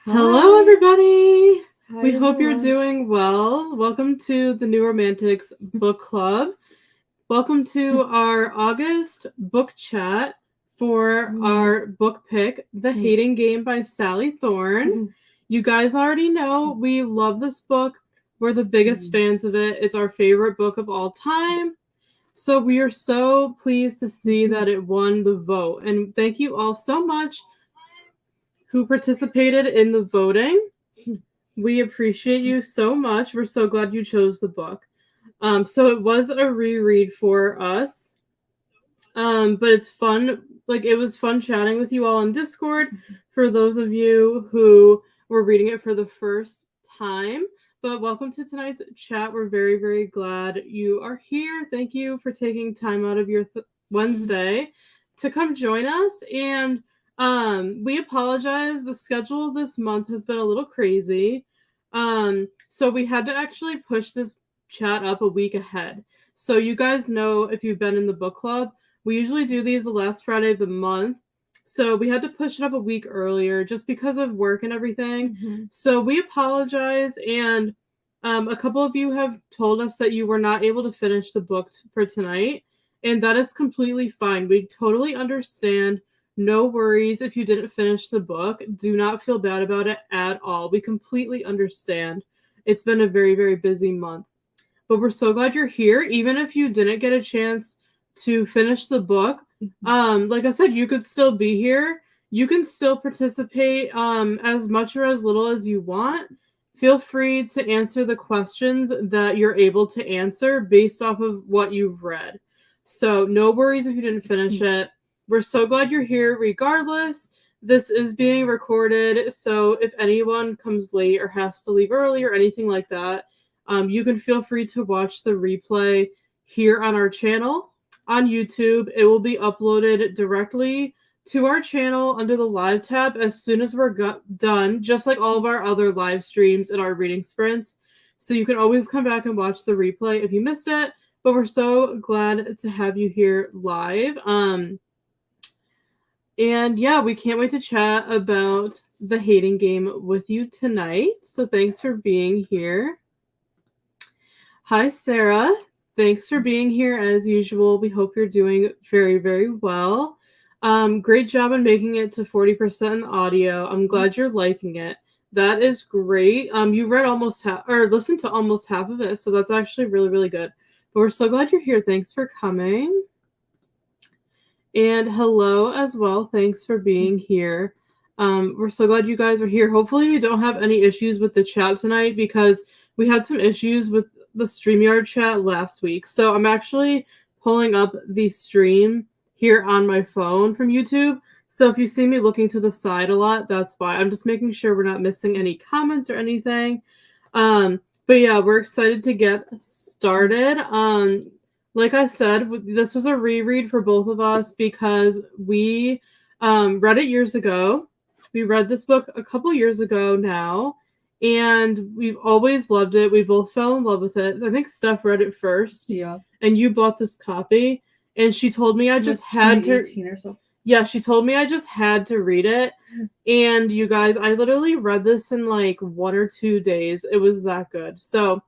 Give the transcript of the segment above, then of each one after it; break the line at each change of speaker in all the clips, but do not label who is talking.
Hello, everybody.
Hi,
We hope you're
everyone.
doing well. Welcome to the New Romantics Book Club. Welcome to our August book chat for our book pick, The Hating Game by Sally Thorne. You guys already know we love this book. We're the biggest fans of it. It's our favorite book of all time. So we are so pleased to see that it won the vote. And thank you all so much who participated in the voting. We appreciate you so much. We're so glad you chose the book. So it was a reread for us. But it's fun. Like, it was fun chatting with you all on Discord for those of you who were reading it for the first time. But welcome to tonight's chat. We're very, very glad you are here. Thank you for taking time out of your Wednesday to come join us. And we apologize. The schedule this month has been a little crazy. So we had to actually push this chat up a week ahead. So you guys know, if you've been in the book club, we usually do these the last Friday of the month. So we had to push it up a week earlier just because of work and everything. So we apologize. And a couple of you have told us that you were not able to finish the book for tonight. And that is completely fine. We totally understand. No worries if you didn't finish the book. Do not feel bad about it at all. We completely understand. It's been a very, very busy month. But we're so glad you're here. Even if you didn't get a chance to finish the book, like I said, you could still be here. You can still participate as much or as little as you want. Feel free to answer the questions that you're able to answer based off of what you've read. So no worries if you didn't finish it. We're so glad you're here regardless. This is being recorded, so if anyone comes late or has to leave early or anything like that, you can feel free to watch the replay here on our channel on YouTube. It will be uploaded directly to our channel under the live tab as soon as we're done, just like all of our other live streams and our reading sprints. So you can always come back and watch the replay if you missed it, but we're so glad to have you here live. And yeah, we can't wait to chat about The Hating Game with you tonight. So thanks for being here. Hi, Sarah. Thanks for being here as usual. We hope you're doing very, very well. Great job on making it to 40% in the audio. I'm glad you're liking it. That is great. You read almost half, or listened to almost half of it, so that's actually really, really good. But we're so glad you're here. Thanks for coming. And hello as well. Thanks for being here. We're so glad you guys are here. Hopefully we don't have any issues with the chat tonight because we had some issues with the StreamYard chat last week. So I'm actually pulling up the stream here on my phone from YouTube. So if you see me looking to the side a lot, that's why. I'm just making sure we're not missing any comments or anything. But yeah, we're excited to get started. Like I said, this was a reread for both of us because we read it years ago. We read this book a couple years ago now, and we've always loved it. We both fell in love with it. I think Steph read it first.
Yeah.
And you bought this copy, and she told me I just had to.
Or so.
Yeah, she told me I just had to read it. And you guys, I literally read this in like 1 or 2 days. It was that good. So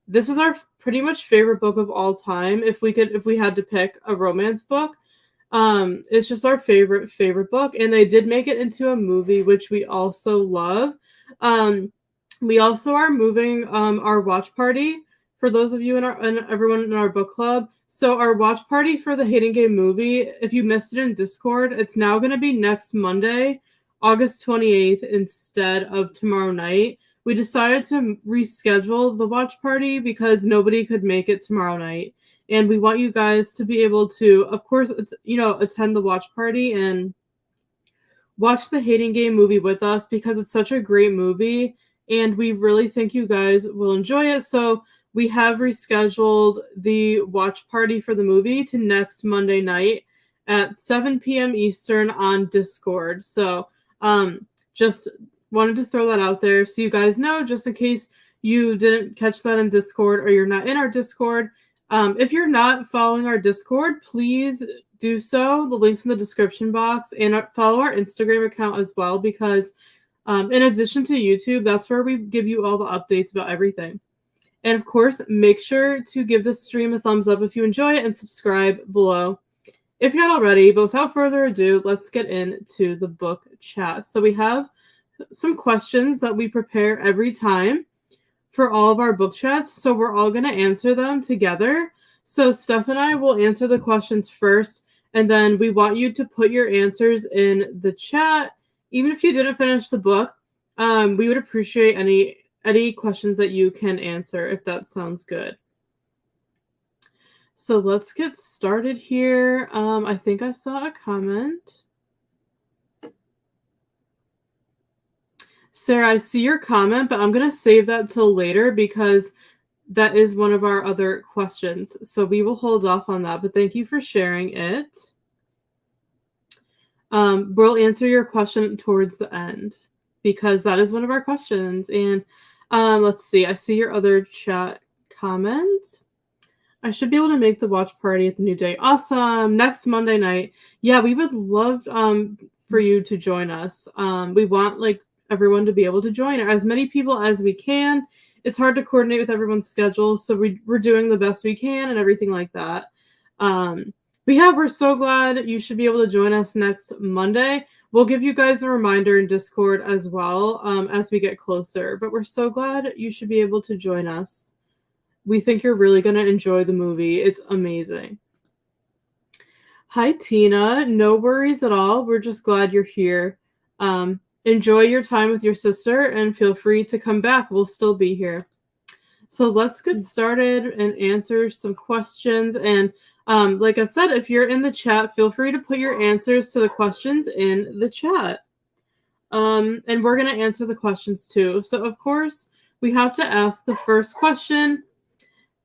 this is our pretty much favorite book of all time. If we had to pick a romance book, it's just our favorite book. And they did make it into a movie, which we also love. We also are moving our watch party for those of you and everyone in our book club. So our watch party for the Hating Game movie, if you missed it in Discord, it's now going to be next Monday, August 28th, instead of tomorrow night. We decided to reschedule the watch party because nobody could make it tomorrow night. And we want you guys to be able to, of course, attend the watch party and watch the Hating Game movie with us because it's such a great movie. And we really think you guys will enjoy it. So we have rescheduled the watch party for the movie to next Monday night at 7 p.m. Eastern on Discord. So just wanted to throw that out there so you guys know, just in case you didn't catch that in Discord or you're not in our Discord. If you're not following our Discord, please do so. The link's in the description box, and follow our Instagram account as well, because In addition to YouTube, that's where we give you all the updates about everything. And of course, make sure to give this stream a thumbs up if you enjoy it and subscribe below if you're not already. But without further ado, let's get into the book chat. So we have some questions that we prepare every time for all of our book chats. So we're all going to answer them together. So Steph and I will answer the questions first, and then we want you to put your answers in the chat. Even if you didn't finish the book, we would appreciate any questions that you can answer, if that sounds good. So let's get started here. I think I saw a comment. Sarah, I see your comment, but I'm going to save that till later because that is one of our other questions. So we will hold off on that, but thank you for sharing it. We'll answer your question towards the end because that is one of our questions. And let's see. I see your other chat comment. I should be able to make the watch party at the New Day. Awesome. Next Monday night. Yeah, we would love for you to join us. We want everyone to be able to join, as many people as we can. It's hard to coordinate with everyone's schedules, so we're doing the best we can and everything like that. But yeah, we're so glad you should be able to join us next Monday. We'll give you guys a reminder in Discord as well as we get closer. But we're so glad you should be able to join us. We think you're really going to enjoy the movie. It's amazing. Hi, Tina. No worries at all. We're just glad you're here. Enjoy your time with your sister and feel free to come back. We'll still be here. So let's get started and answer some questions. And like I said, if you're in the chat, feel free to put your answers to the questions in the chat. And we're going to answer the questions too. So of course, we have to ask the first question.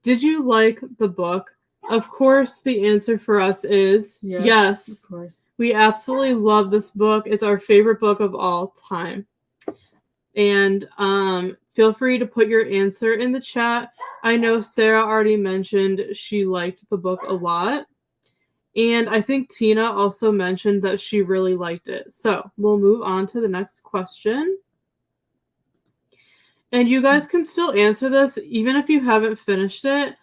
Did you like the book? Of course, the answer for us is yes.
Of course.
We absolutely love this book. It's our favorite book of all time. And feel free to put your answer in the chat. I know Sarah already mentioned she liked the book a lot. And I think Tina also mentioned that she really liked it. So we'll move on to the next question. And you guys can still answer this even if you haven't finished it.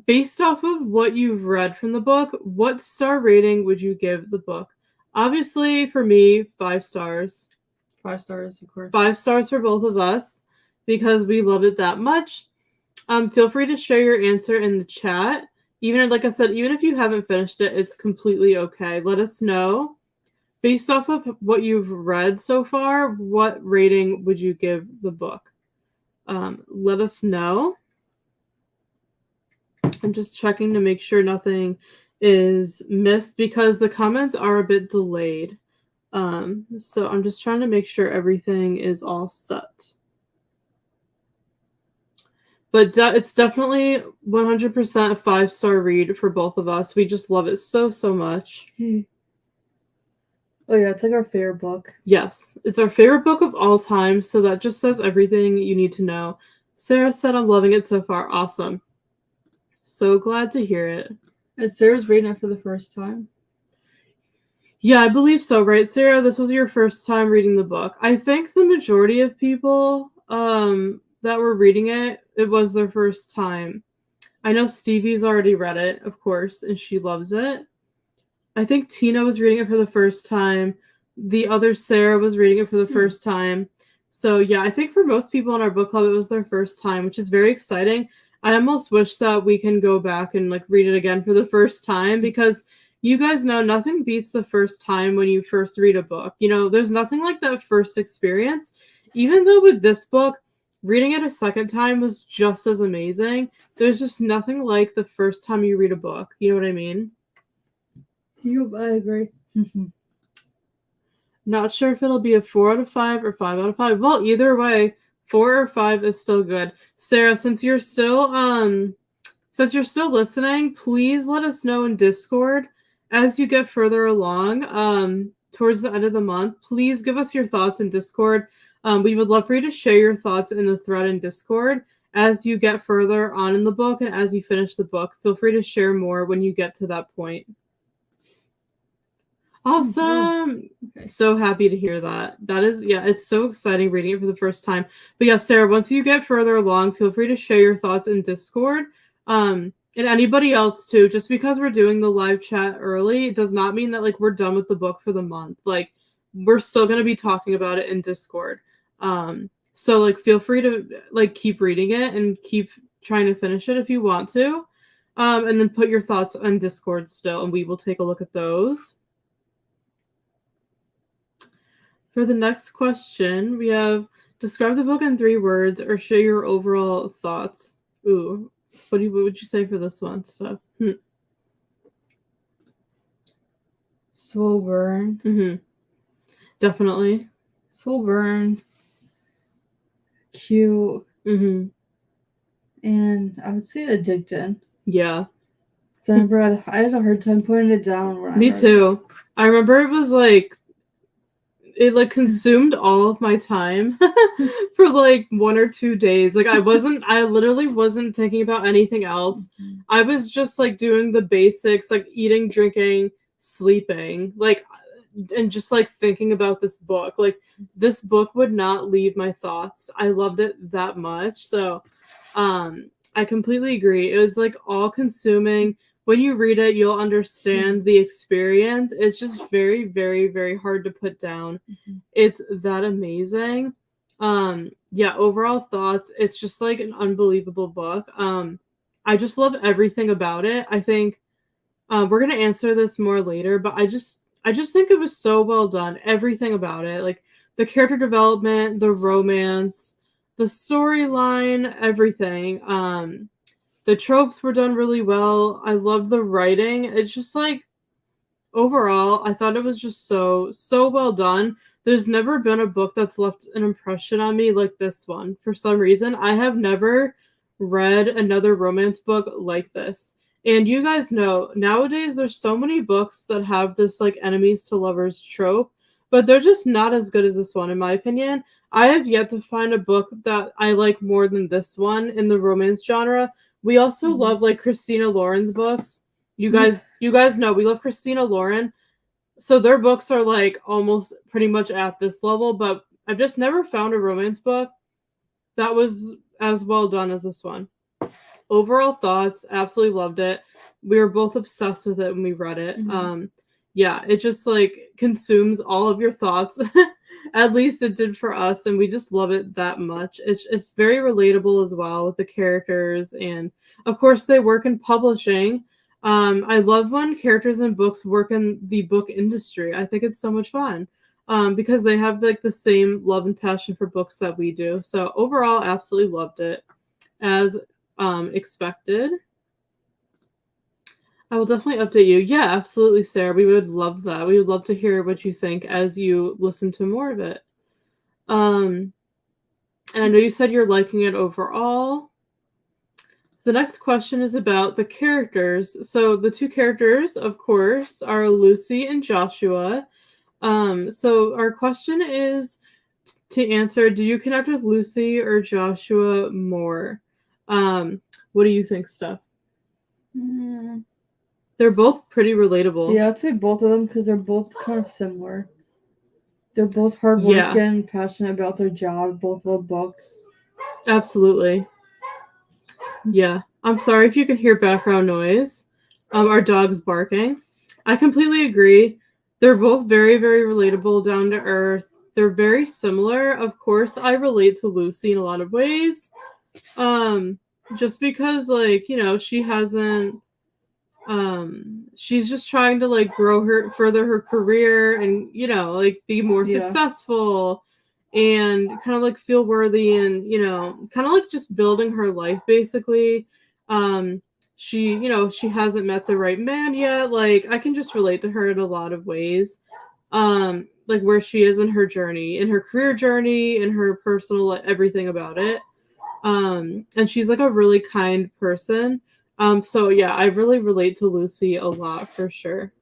Based off of what you've read from the book, what star rating would you give the book? Obviously, for me, 5 stars.
5 stars, of course.
5 stars for both of us because we love it that much. Feel free to share your answer in the chat. Even like I said, even if you haven't finished it, it's completely okay. Let us know. Based off of what you've read so far, what rating would you give the book? Let us know. I'm just checking to make sure nothing is missed because the comments are a bit delayed. So I'm just trying to make sure everything is all set. But it's definitely 100% a 5-star read for both of us. We just love it so, so much.
Oh yeah, it's like our favorite book.
Yes, it's our favorite book of all time, so that just says everything you need to know. Sarah said, I'm loving it so far. Awesome. So glad to hear it.
Is Sarah's reading it for the first time?
Yeah, I believe so, right, Sarah? This was your first time reading the book. I think the majority of people that were reading it, it was their first time. I know Stevie's already read it, of course, and she loves it. I think Tina was reading it for the first time. The other Sarah was reading it for the first time. So yeah, I think for most people in our book club, it was their first time, which is very exciting. I almost wish that we can go back and read it again for the first time because you guys know nothing beats the first time when you first read a book. You know, there's nothing like that first experience. Even though with this book, reading it a second time was just as amazing. There's just nothing like the first time you read a book. You know what I mean?
Yep, I agree.
Not sure if it'll be a 4 out of 5 or 5 out of 5. Well, either way, 4 or 5 is still good. Sarah, since you're still listening, please let us know in Discord as you get further along. Towards the end of the month, please give us your thoughts in Discord. We would love for you to share your thoughts in the thread in Discord as you get further on in the book and as you finish the book. Feel free to share more when you get to that point. Awesome.
Okay.
So happy to hear that. That is, yeah, it's so exciting reading it for the first time. But yeah, Sarah, once you get further along, feel free to share your thoughts in Discord. And anybody else too. Just because we're doing the live chat early, it does not mean that like we're done with the book for the month. Like we're still gonna be talking about it in Discord. So like feel free to like keep reading it and keep trying to finish it if you want to. And then put your thoughts on Discord still, and we will take a look at those. For the next question, we have describe the book in 3 words or share your overall thoughts. Ooh, what would you say for this one, Steph?
Slow burn.
Definitely.
Slow burn. Cute. And I would say addicted.
Yeah.
I had a hard time putting it down.
Me too. I remember it was like it like consumed all of my time for like 1 or 2 days. Like I literally wasn't thinking about anything else. I was just like doing the basics, like eating, drinking, sleeping, like, and just like thinking about this book. Like this book would not leave my thoughts. I loved it that much. So I completely agree. It was like all consuming. When you read it, you'll understand the experience. It's just very, very, very hard to put down. It's that amazing. Yeah, overall thoughts, it's just like an unbelievable book. I just love everything about it. I think we're gonna answer this more later, but I just think it was so well done. Everything about it, like the character development, the romance, the storyline, everything. The tropes were done really well. I loved the writing. It's just like overall, I thought it was just so well done. There's never been a book that's left an impression on me like this one. For some reason, I have never read another romance book like this. And you guys know, nowadays there's so many books that have this like enemies to lovers trope, but they're just not as good as this one in my opinion. I have yet to find a book that I like more than this one in the romance genre. We also love like Christina Lauren's books. You guys know we love Christina Lauren. So their books are like almost pretty much at this level, but I've just never found a romance book that was as well done as this one. Overall thoughts, absolutely loved it. We were both obsessed with it when we read it. Yeah, it just like consumes all of your thoughts. At least it did for us, and we just love it that much. It's very relatable as well with the characters, and of course they work in publishing. I love when characters in books work in the book industry. I think it's so much fun because they have like the same love and passion for books that we do. So overall, absolutely loved it as expected. I will definitely update you. Yeah, absolutely, Sarah. We would love that. We would love to hear what you think as you listen to more of it. And I know you said you're liking it overall. So the next question is about the characters. So the 2 characters, of course, are Lucy and Joshua. So our question is to answer, do you connect with Lucy or Joshua more? What do you think, Steph? They're both pretty relatable.
Yeah, I'd say both of them because they're both kind of similar. They're both hardworking, passionate about their job, both of the books.
Absolutely. Yeah. I'm sorry if you can hear background noise. Our dog's barking. I completely agree. They're both very, very relatable, down to earth. They're very similar. Of course, I relate to Lucy in a lot of ways. Just because, like, you know, she hasn't she's just trying to like further her career and, you know, like be more successful and kind of like feel worthy and, you know, kind of like just building her life basically. She, you know, she hasn't met the right man yet. Like I can just relate to her in a lot of ways. Like where she is in her journey, in her career journey, in her personal, everything about it. And she's like a really kind person. So yeah, I really relate to Lucy a lot for sure.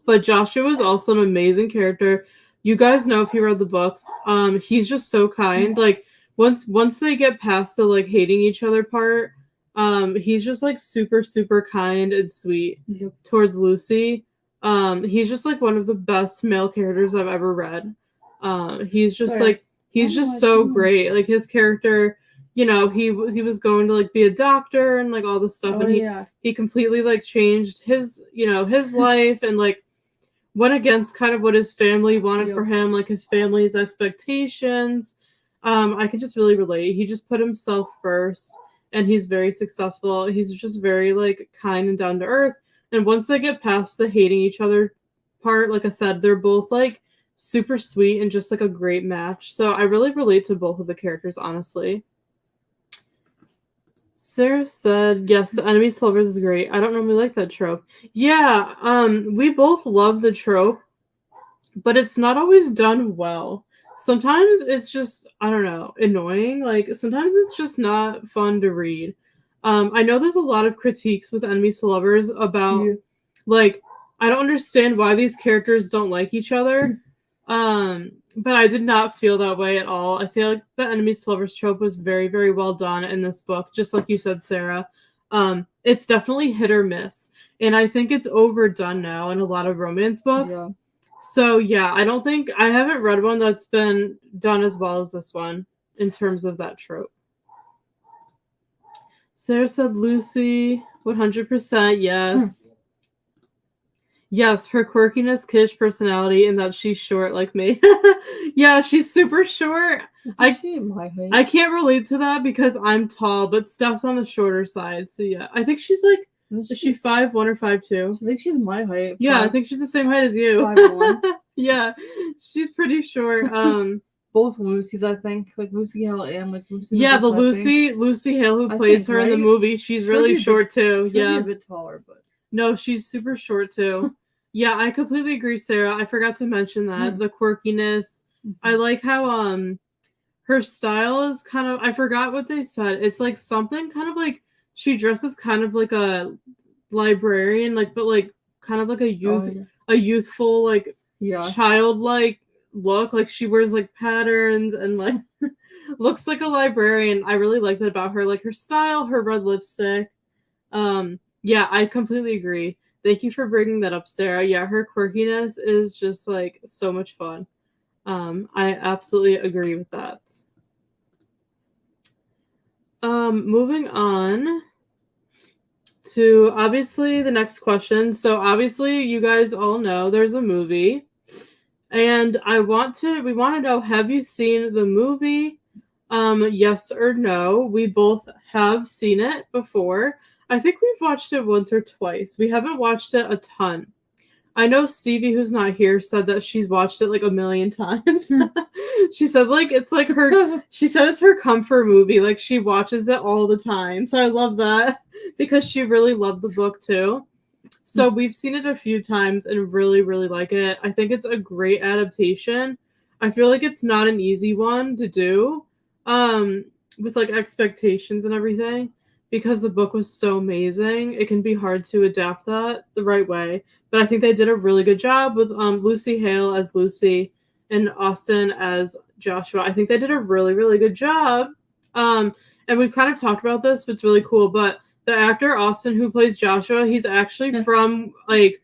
But Joshua is also an amazing character. You guys know if you read the books, he's just so kind. Like once they get past the like hating each other part, he's just like super, super kind and sweet towards Lucy. He's just like one of the best male characters I've ever read. He's just like he's just so great. Like his character, you know, he was going to like be a doctor and like all this stuff, and he completely like changed his, you know, his life and like went against kind of what his family wanted for him, like his family's expectations. I can just really relate. He just put himself first, and he's very successful. He's just very like kind and down to earth. And once they get past the hating each other part, like I said, they're both like super sweet and just like a great match. So I really relate to both of the characters, honestly. Sarah said, yes, the enemies to lovers is great. I don't normally like that trope. Yeah, we both love the trope, but it's not always done well. Sometimes it's just, I don't know, annoying. Like, sometimes it's just not fun to read. I know there's a lot of critiques with enemies to lovers about, like, I don't understand why these characters don't like each other. But I did not feel that way at all. I feel like the enemies to lovers trope was very, very well done in this book, just like you said, Sarah. It's definitely hit or miss. And I think it's overdone now in a lot of romance books. Yeah. So yeah, I haven't read one that's been done as well as this one in terms of that trope. Sarah said Lucy, 100%, yes. Yes, her quirkiness, kiddish personality, and that she's short like me. Yeah, she's super short. I can't relate to that because I'm tall, but Steph's on the shorter side. So yeah, I think she's like, is she 5'1" or 5'2"?
I think she's my height.
Yeah, I think she's the same height as you.
5'1".
Yeah, she's pretty short.
Both Lucy's, I think, like Lucy Hale and like Lucy.
Yeah, the Lucy Hale who plays her in the movie. She's really short too. Yeah,
a bit taller, but
no, she's super short too. Yeah, I completely agree, Sarah. I forgot to mention that the quirkiness. I like how her style is kind of. I forgot what they said. It's like something kind of like she dresses kind of like a librarian, like but like kind of like a youthful like childlike look. Like she wears like patterns and like looks like a librarian. I really like that about her. Like her style, her red lipstick. Yeah, I completely agree. Thank you for bringing that up, Sarah. Yeah, her quirkiness is just like so much fun. I absolutely agree with that. Moving on to obviously the next question. So obviously you guys all know there's a movie, and we want to know, have you seen the movie? Yes or no? We both have seen it before. I think we've watched it once or twice. We haven't watched it a ton. I know Stevie, who's not here, said that she's watched it like a million times. She said like it's like her. She said it's her comfort movie. Like she watches it all the time. So I love that because she really loved the book too. So we've seen it a few times and really, really like it. I think it's a great adaptation. I feel like it's not an easy one to do, with like expectations and everything. Because the book was so amazing, it can be hard to adapt that the right way. But I think they did a really good job with Lucy Hale as Lucy and Austin as Joshua. I think they did a really, really good job. And we've kind of talked about this, but it's really cool. But the actor Austin who plays Joshua, he's actually from like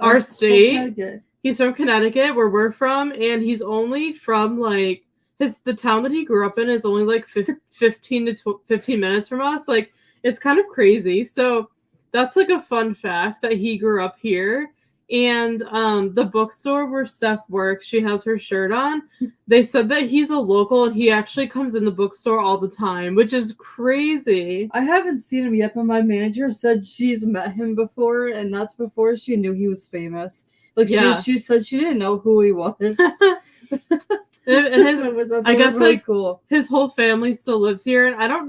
our state. He's from Connecticut, where we're from, and he's only from like the town that he grew up in is only like 15 to 15 minutes from us. Like, it's kind of crazy. So that's like a fun fact that he grew up here. And the bookstore where Steph works, she has her shirt on. They said that he's a local and he actually comes in the bookstore all the time, which is crazy.
I haven't seen him yet, but my manager said she's met him before, and that's before she knew he was famous. Like she said she didn't know who he was.
And I guess really like cool. His whole family still lives here, and I don't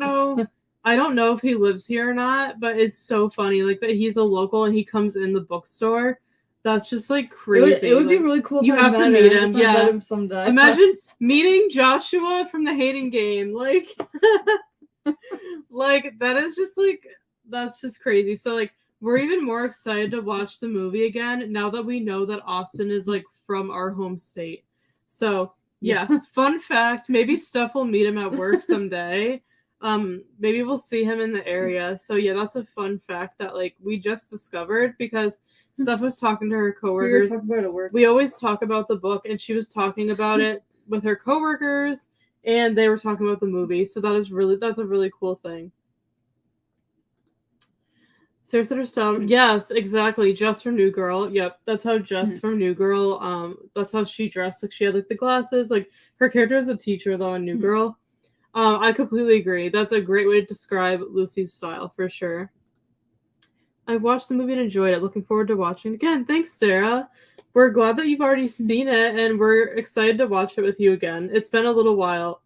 know if he lives here or not, but it's so funny like that he's a local and he comes in the bookstore. That's just like crazy.
It would be really cool if
you have to meet him. Yeah,
met him someday.
Imagine meeting Joshua from the Hating Game. Like like that is just like that's just crazy. So like we're even more excited to watch the movie again now that we know that Austin is like from our home state. So yeah, fun fact. Maybe Steph will meet him at work someday. maybe we'll see him in the area. So yeah, that's a fun fact that like we just discovered because Steph was talking to her coworkers.
We were talking about it at work.
We always talk about the book, and she was talking about it with her coworkers, and they were talking about the movie. So that's a really cool thing. Sarah said her style. Yes, exactly. Jess from New Girl. Yep, that's how Jess from New Girl. That's how she dressed. Like she had like the glasses. Like her character is a teacher though in New Girl. I completely agree. That's a great way to describe Lucy's style for sure. I've watched the movie and enjoyed it. Looking forward to watching it again. Thanks, Sarah. We're glad that you've already seen it, and we're excited to watch it with you again. It's been a little while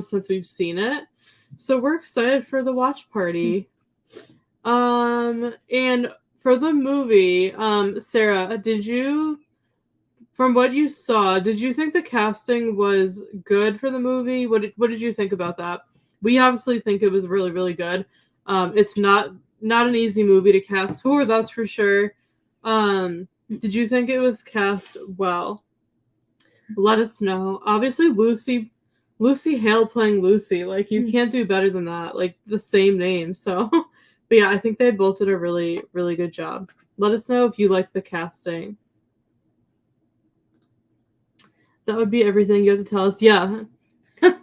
since we've seen it, so we're excited for the watch party. And for the movie, Sarah, did you, from what you saw, did you think the casting was good for the movie? What did you think about that? We obviously think it was really, really good. It's not an easy movie to cast for, that's for sure. Did you think it was cast well? Let us know. Obviously, Lucy Hale playing Lucy, like you can't do better than that. Like the same name, so. But yeah, I think they both did a really, really good job. Let us know if you liked the casting. That would be everything you have to tell us. Yeah.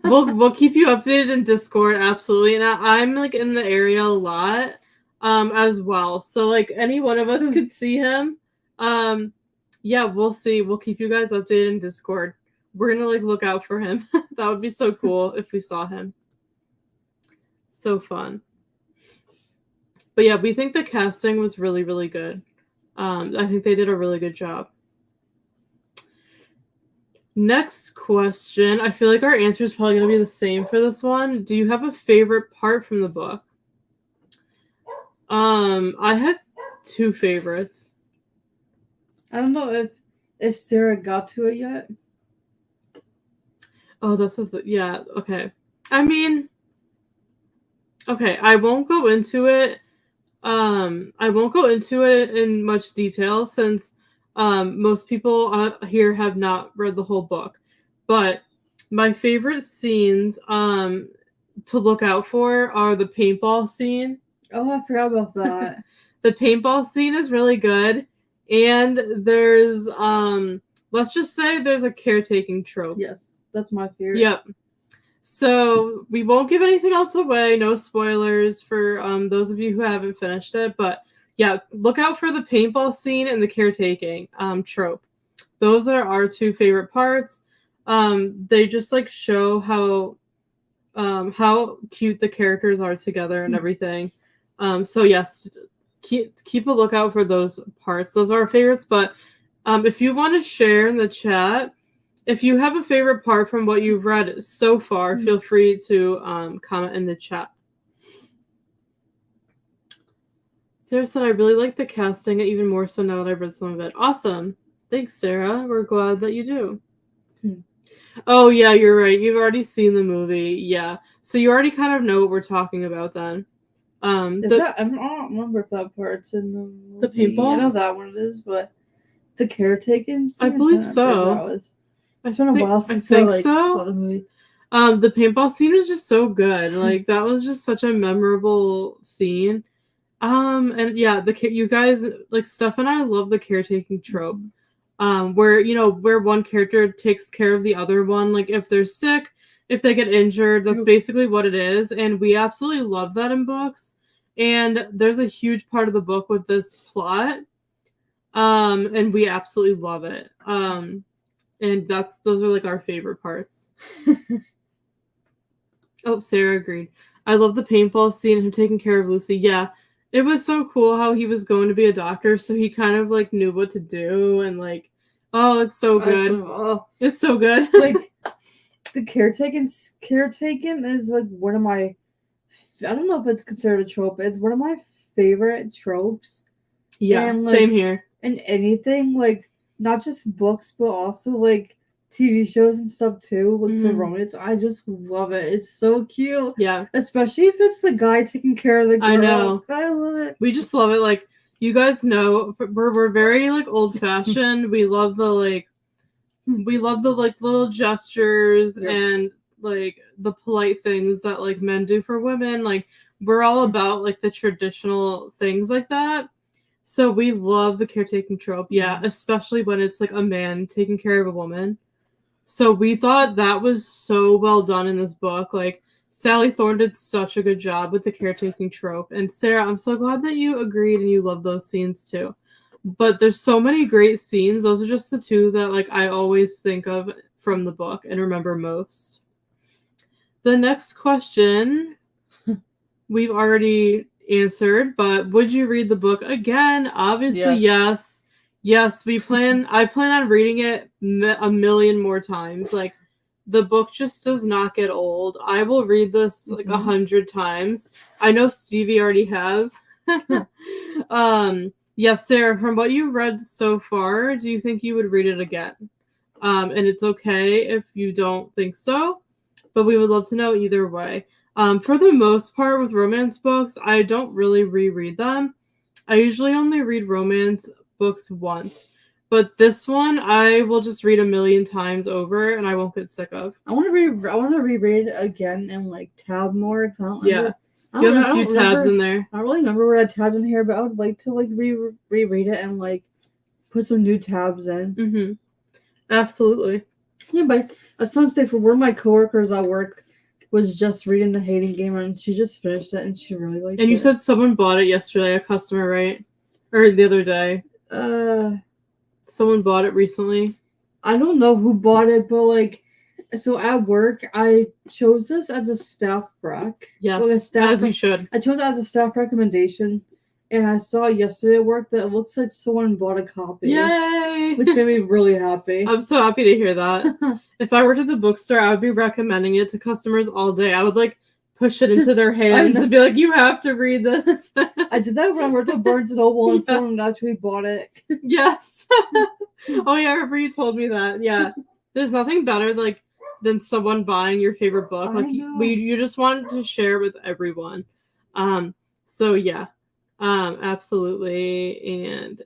We'll keep you updated in Discord, absolutely. And I'm like in the area a lot as well. So like any one of us could see him. Yeah, we'll see. We'll keep you guys updated in Discord. We're gonna like look out for him. That would be so cool if we saw him. So fun. But yeah, we think the casting was really, really good. I think they did a really good job. Next question. I feel like our answer is probably going to be the same for this one. Do you have a favorite part from the book? I had two favorites.
I don't know if Sarah got to it yet.
Oh, yeah, okay. I mean, okay, I won't go into it. I won't go into it in much detail since most people here have not read the whole book. But my favorite scenes to look out for are the paintball scene.
Oh, I forgot about that.
The paintball scene is really good. And there's let's just say there's a caretaking trope.
Yes, that's my favorite.
Yep. So we won't give anything else away. No spoilers for those of you who haven't finished it. But yeah, look out for the paintball scene and the caretaking trope. Those are our two favorite parts. They just like show how cute the characters are together and everything. So yes, keep a lookout for those parts. Those are our favorites. But if you want to share in the chat, if you have a favorite part from what you've read so far, feel free to comment in the chat. Sarah said, I really like the casting, even more so now that I've read some of it. Awesome. Thanks, Sarah. We're glad that you do. Oh, yeah, you're right. You've already seen the movie. Yeah. So you already kind of know what we're talking about then.
I don't remember if that part's in the movie.
The paintball?
I know that one it is, but the caretaking scene?
I believe so.
It's been a while since I saw the movie.
The paintball scene was just so good. Like that was just such a memorable scene. And yeah, you guys like Steph and I love the caretaking trope. Where one character takes care of the other one. Like if they're sick, if they get injured, that's basically what it is. And we absolutely love that in books. And there's a huge part of the book with this plot. And we absolutely love it. And those are like our favorite parts. Oh, Sarah agreed. I love the paintball scene and him taking care of Lucy. Yeah, it was so cool how he was going to be a doctor, so he kind of like knew what to do and like, oh, it's so good. It's so good.
Like the caretaking is like one of my. I don't know if it's considered a trope. It's one of my favorite tropes.
Yeah, and, like, same here.
And anything like. Not just books, but also like TV shows and stuff too. Like for romance, I just love it. It's so cute.
Yeah,
especially if it's the guy taking care of the girl.
I know.
I love it.
We just love it. Like you guys know, we're very like old fashioned. We love the little gestures and like the polite things that like men do for women. Like we're all about like the traditional things like that. So we love the caretaking trope, especially when it's like a man taking care of a woman. So we thought that was so well done in this book. Like Sally Thorne did such a good job with the caretaking trope. And Sarah, I'm so glad that you agreed and you love those scenes too. But there's so many great scenes. Those are just the two that like I always think of from the book and remember most. The next question we've already answered, but would you read the book again? Obviously, yes. Yes, I plan on reading it a million more times. Like, the book just does not get old. I will read this like 100 times. I know Stevie already has. Yes, Sarah, from what you read so far, do you think you would read it again? And it's okay if you don't think so, but we would love to know either way. For the most part with romance books, I don't really reread them. I usually only read romance books once, but this one I will just read a million times over and I won't get sick of.
I want to reread it again and like tab more. I don't remember.
You have a few tabs in there.
I don't really remember what I tabbed in here, but I would like to like reread it and like put some new tabs in.
Absolutely.
Yeah, but at some states where one of my coworkers at work was just reading The Hating Game and she just finished it and she really liked it.
And you said someone bought it yesterday, a customer, right? Or the other day. Someone bought it recently.
I don't know who bought it, but like, so at work, I chose this as a staff rec.
Yes, as you should.
I chose it as a staff recommendation, and I saw yesterday at work that it looks like someone bought a copy.
Yay!
Which made me really happy.
I'm so happy to hear that. If I worked at the bookstore, I would be recommending it to customers all day. I would like push it into their hands and be like, you have to read this.
I did that when I worked at Barnes & Noble and someone actually bought it.
Yes. Oh yeah, I remember you told me that. Yeah. There's nothing better than someone buying your favorite book. Like you just want to share with everyone. So yeah. Absolutely. And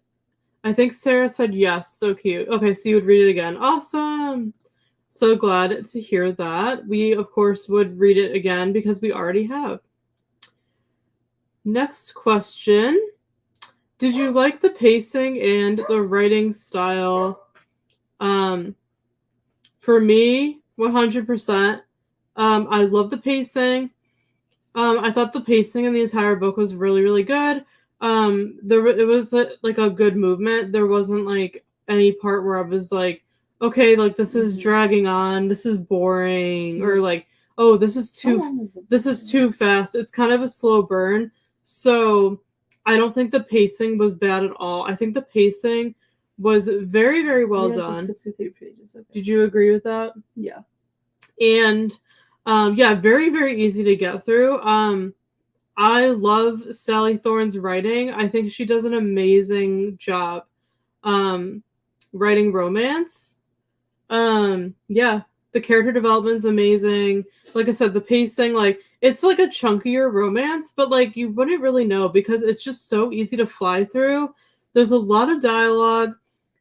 I think Sarah said yes. So cute. Okay, so you would read it again. Awesome. So glad to hear that. We, of course, would read it again because we already have. Next question. Did you like the pacing and the writing style? For me, 100%. I love the pacing. I thought the pacing in the entire book was really, really good. It was like a good movement. There wasn't like any part where I was like, okay, like this is dragging on, this is boring, or like, oh, this is too fast. It's kind of a slow burn. So I don't think the pacing was bad at all. I think the pacing was very, very well done.
63 pages. Okay.
Did you agree with that?
Yeah.
And very, very easy to get through. I love Sally Thorne's writing. I think she does an amazing job writing romance. The character development's amazing. Like I said, the pacing, like it's like a chunkier romance, but like you wouldn't really know because it's just so easy to fly through. There's a lot of dialogue.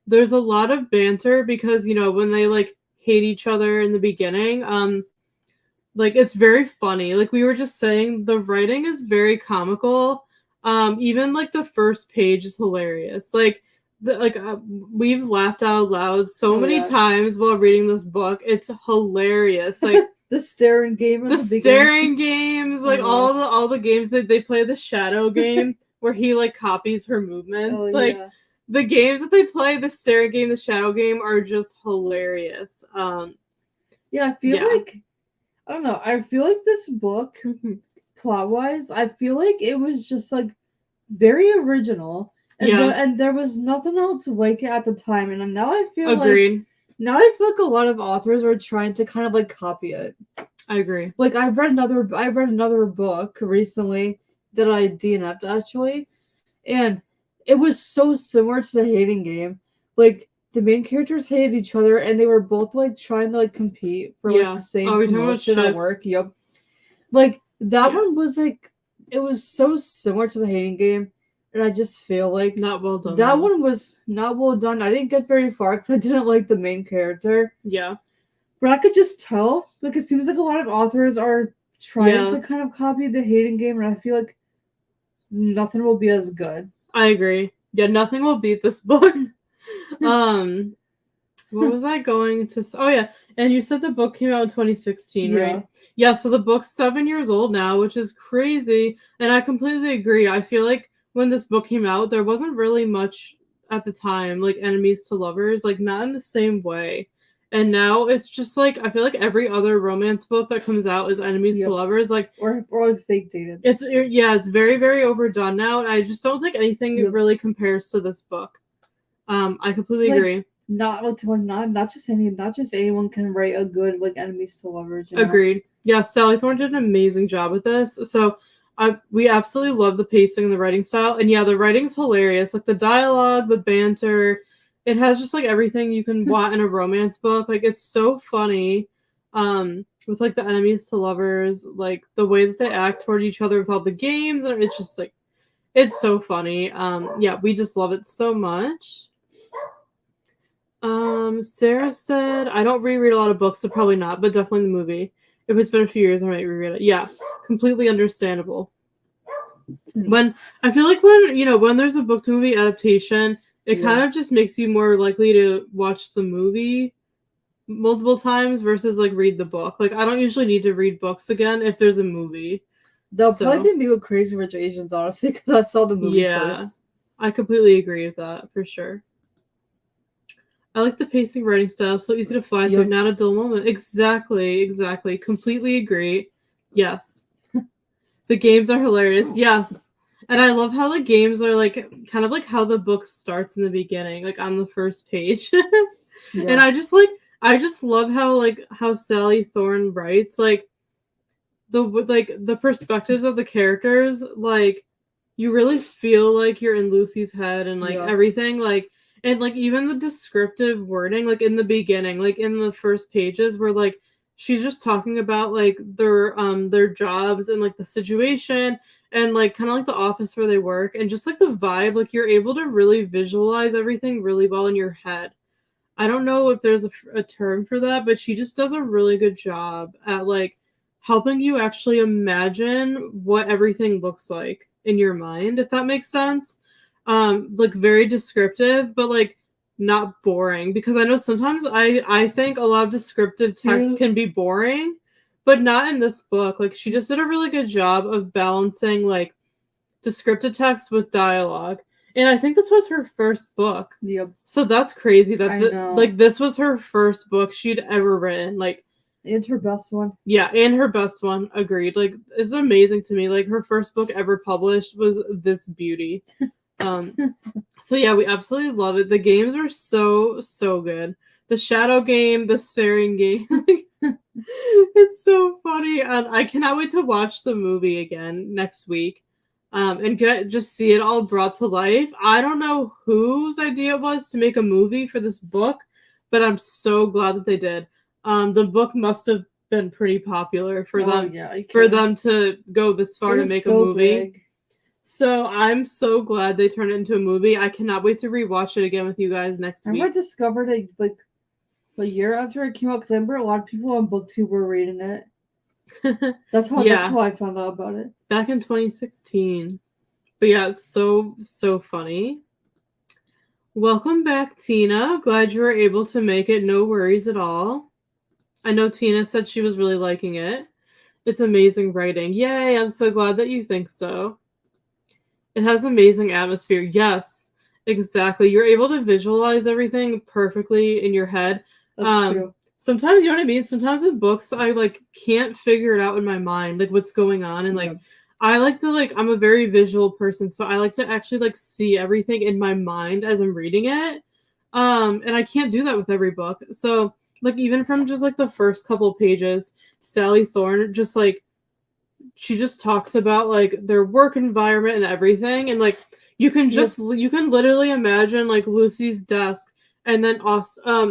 There's a lot of banter because, you know, when they like hate each other in the beginning, like it's very funny. Like we were just saying, the writing is very comical. Even like the first page is hilarious. Like we've laughed out loud so many times while reading this book. It's hilarious. Like
the staring game.
The staring games, like all the games that they play, the shadow game where he like copies her movements. The games that they play, the staring game, the shadow game, are just hilarious.
I feel like I don't know. I feel like this book, plot-wise, I feel like it was just like very original. And there was nothing else like it at the time. And now I feel like a lot of authors are trying to kind of like copy it.
I agree.
Like I read another book recently that I DNF'd actually, and it was so similar to The Hating Game. Like the main characters hated each other, and they were both like trying to like compete for like the same promotion at work. Yep. Like that one was like it was so similar to The Hating Game. And I just feel like
not well done.
One was not well done. I didn't get very far because I didn't like the main character.
Yeah.
But I could just tell, like, it seems like a lot of authors are trying
Yeah.
to kind of copy the hating game, and I feel like nothing will be as good.
I agree. Yeah, nothing will beat this book. What was I going to say? Oh, yeah. And you said the book came out in 2016,
Yeah.
right? Yeah, so the book's 7 years old now, which is crazy. And I completely agree. I feel like when this book came out, there wasn't really much at the time, like enemies to lovers, like not in the same way. And now it's just like, I feel like every other romance book that comes out is enemies to
Yep.
lovers. Like,
Or like fake dated.
it's very, very overdone now. And I just don't think anything
Yep.
really compares to this book. I completely
Like,
agree.
Not just anyone can write a good like enemies to lovers. You know?
Agreed. Yeah, Sally Thorne did an amazing job with this. So we absolutely love the pacing and the writing style. And yeah, the writing's hilarious. Like the dialogue, the banter, it has just like everything you can want in a romance book. Like it's so funny. With like the enemies to lovers, like the way that they act toward each other with all the games, and it's just like it's so funny. Yeah, we just love it so much. Sarah said, I don't reread a lot of books, so probably not, but definitely the movie. If it's been a few years, I might reread it. Yeah, completely understandable. When I feel like when there's a book to movie adaptation, it kind of just makes you more likely to watch the movie multiple times versus like read the book. Like I don't usually need to read books again if there's a movie.
They'll probably be with Crazy Rich Asians, honestly, because I saw the movie first.
I completely agree with that for sure. I like the pacing writing style, so easy to fly through, not a dull moment. Exactly. Completely agree. Yes. The games are hilarious. Yes. And I love how the games are like kind of like how the book starts in the beginning, like on the first page. And I just love how Sally Thorne writes, like the perspectives of the characters, like you really feel like you're in Lucy's head and like everything, like and like even the descriptive wording, like in the beginning, like in the first pages where like she's just talking about like their jobs and like the situation and like kind of like the office where they work and just like the vibe, like you're able to really visualize everything really well in your head. I don't know if there's a term for that, but she just does a really good job at like helping you actually imagine what everything looks like in your mind, if that makes sense. Like very descriptive, but like not boring, because I know sometimes I think a lot of descriptive text can be boring, but not in this book. Like she just did a really good job of balancing like descriptive text with dialogue. And I think this was her first book.
Yep.
So that's crazy that like this was her first book she'd ever written. Like,
and her best one.
Yeah, and her best one. Agreed. Like, it's amazing to me. Like, her first book ever published was this beauty. So yeah, we absolutely love it. The games are so good. The shadow game, the staring game. It's so funny. And I cannot wait to watch the movie again next week. And just see it all brought to life. I don't know whose idea it was to make a movie for this book, but I'm so glad that they did. The book must have been pretty popular for them to go this far to make a movie. Big. So I'm so glad they turned it into a movie. I cannot wait to rewatch it again with you guys next week.
I discovered it like a year after it came out, because I remember a lot of people on BookTube were reading it. That's how I found out about it.
Back in 2016. But yeah, it's so funny. Welcome back, Tina. Glad you were able to make it. No worries at all. I know Tina said she was really liking it. It's amazing writing. Yay, I'm so glad that you think so. It has amazing atmosphere. Yes, exactly. You're able to visualize everything perfectly in your head.
That's true.
Sometimes, you know what I mean? Sometimes with books, I like can't figure it out in my mind, like what's going on. And like, I like to I'm a very visual person. So I like to actually like see everything in my mind as I'm reading it. And I can't do that with every book. So like, even from just like the first couple pages, Sally Thorne just like, she just talks about like their work environment and everything. And like, you can literally imagine like Lucy's desk and then not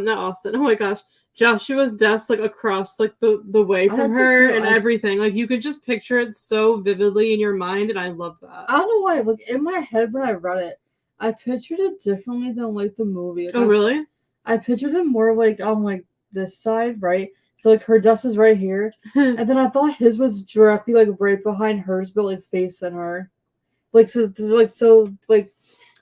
Austin. Oh my gosh. Joshua's desk like across like the way from her and everything. Like you could just picture it so vividly in your mind, and I love that.
I don't know why. Like in my head when I read it, I pictured it differently than like the movie. Like,
really?
I pictured it more like this side, right? So like her desk is right here, and then I thought his was directly like right behind hers, but like facing her, like so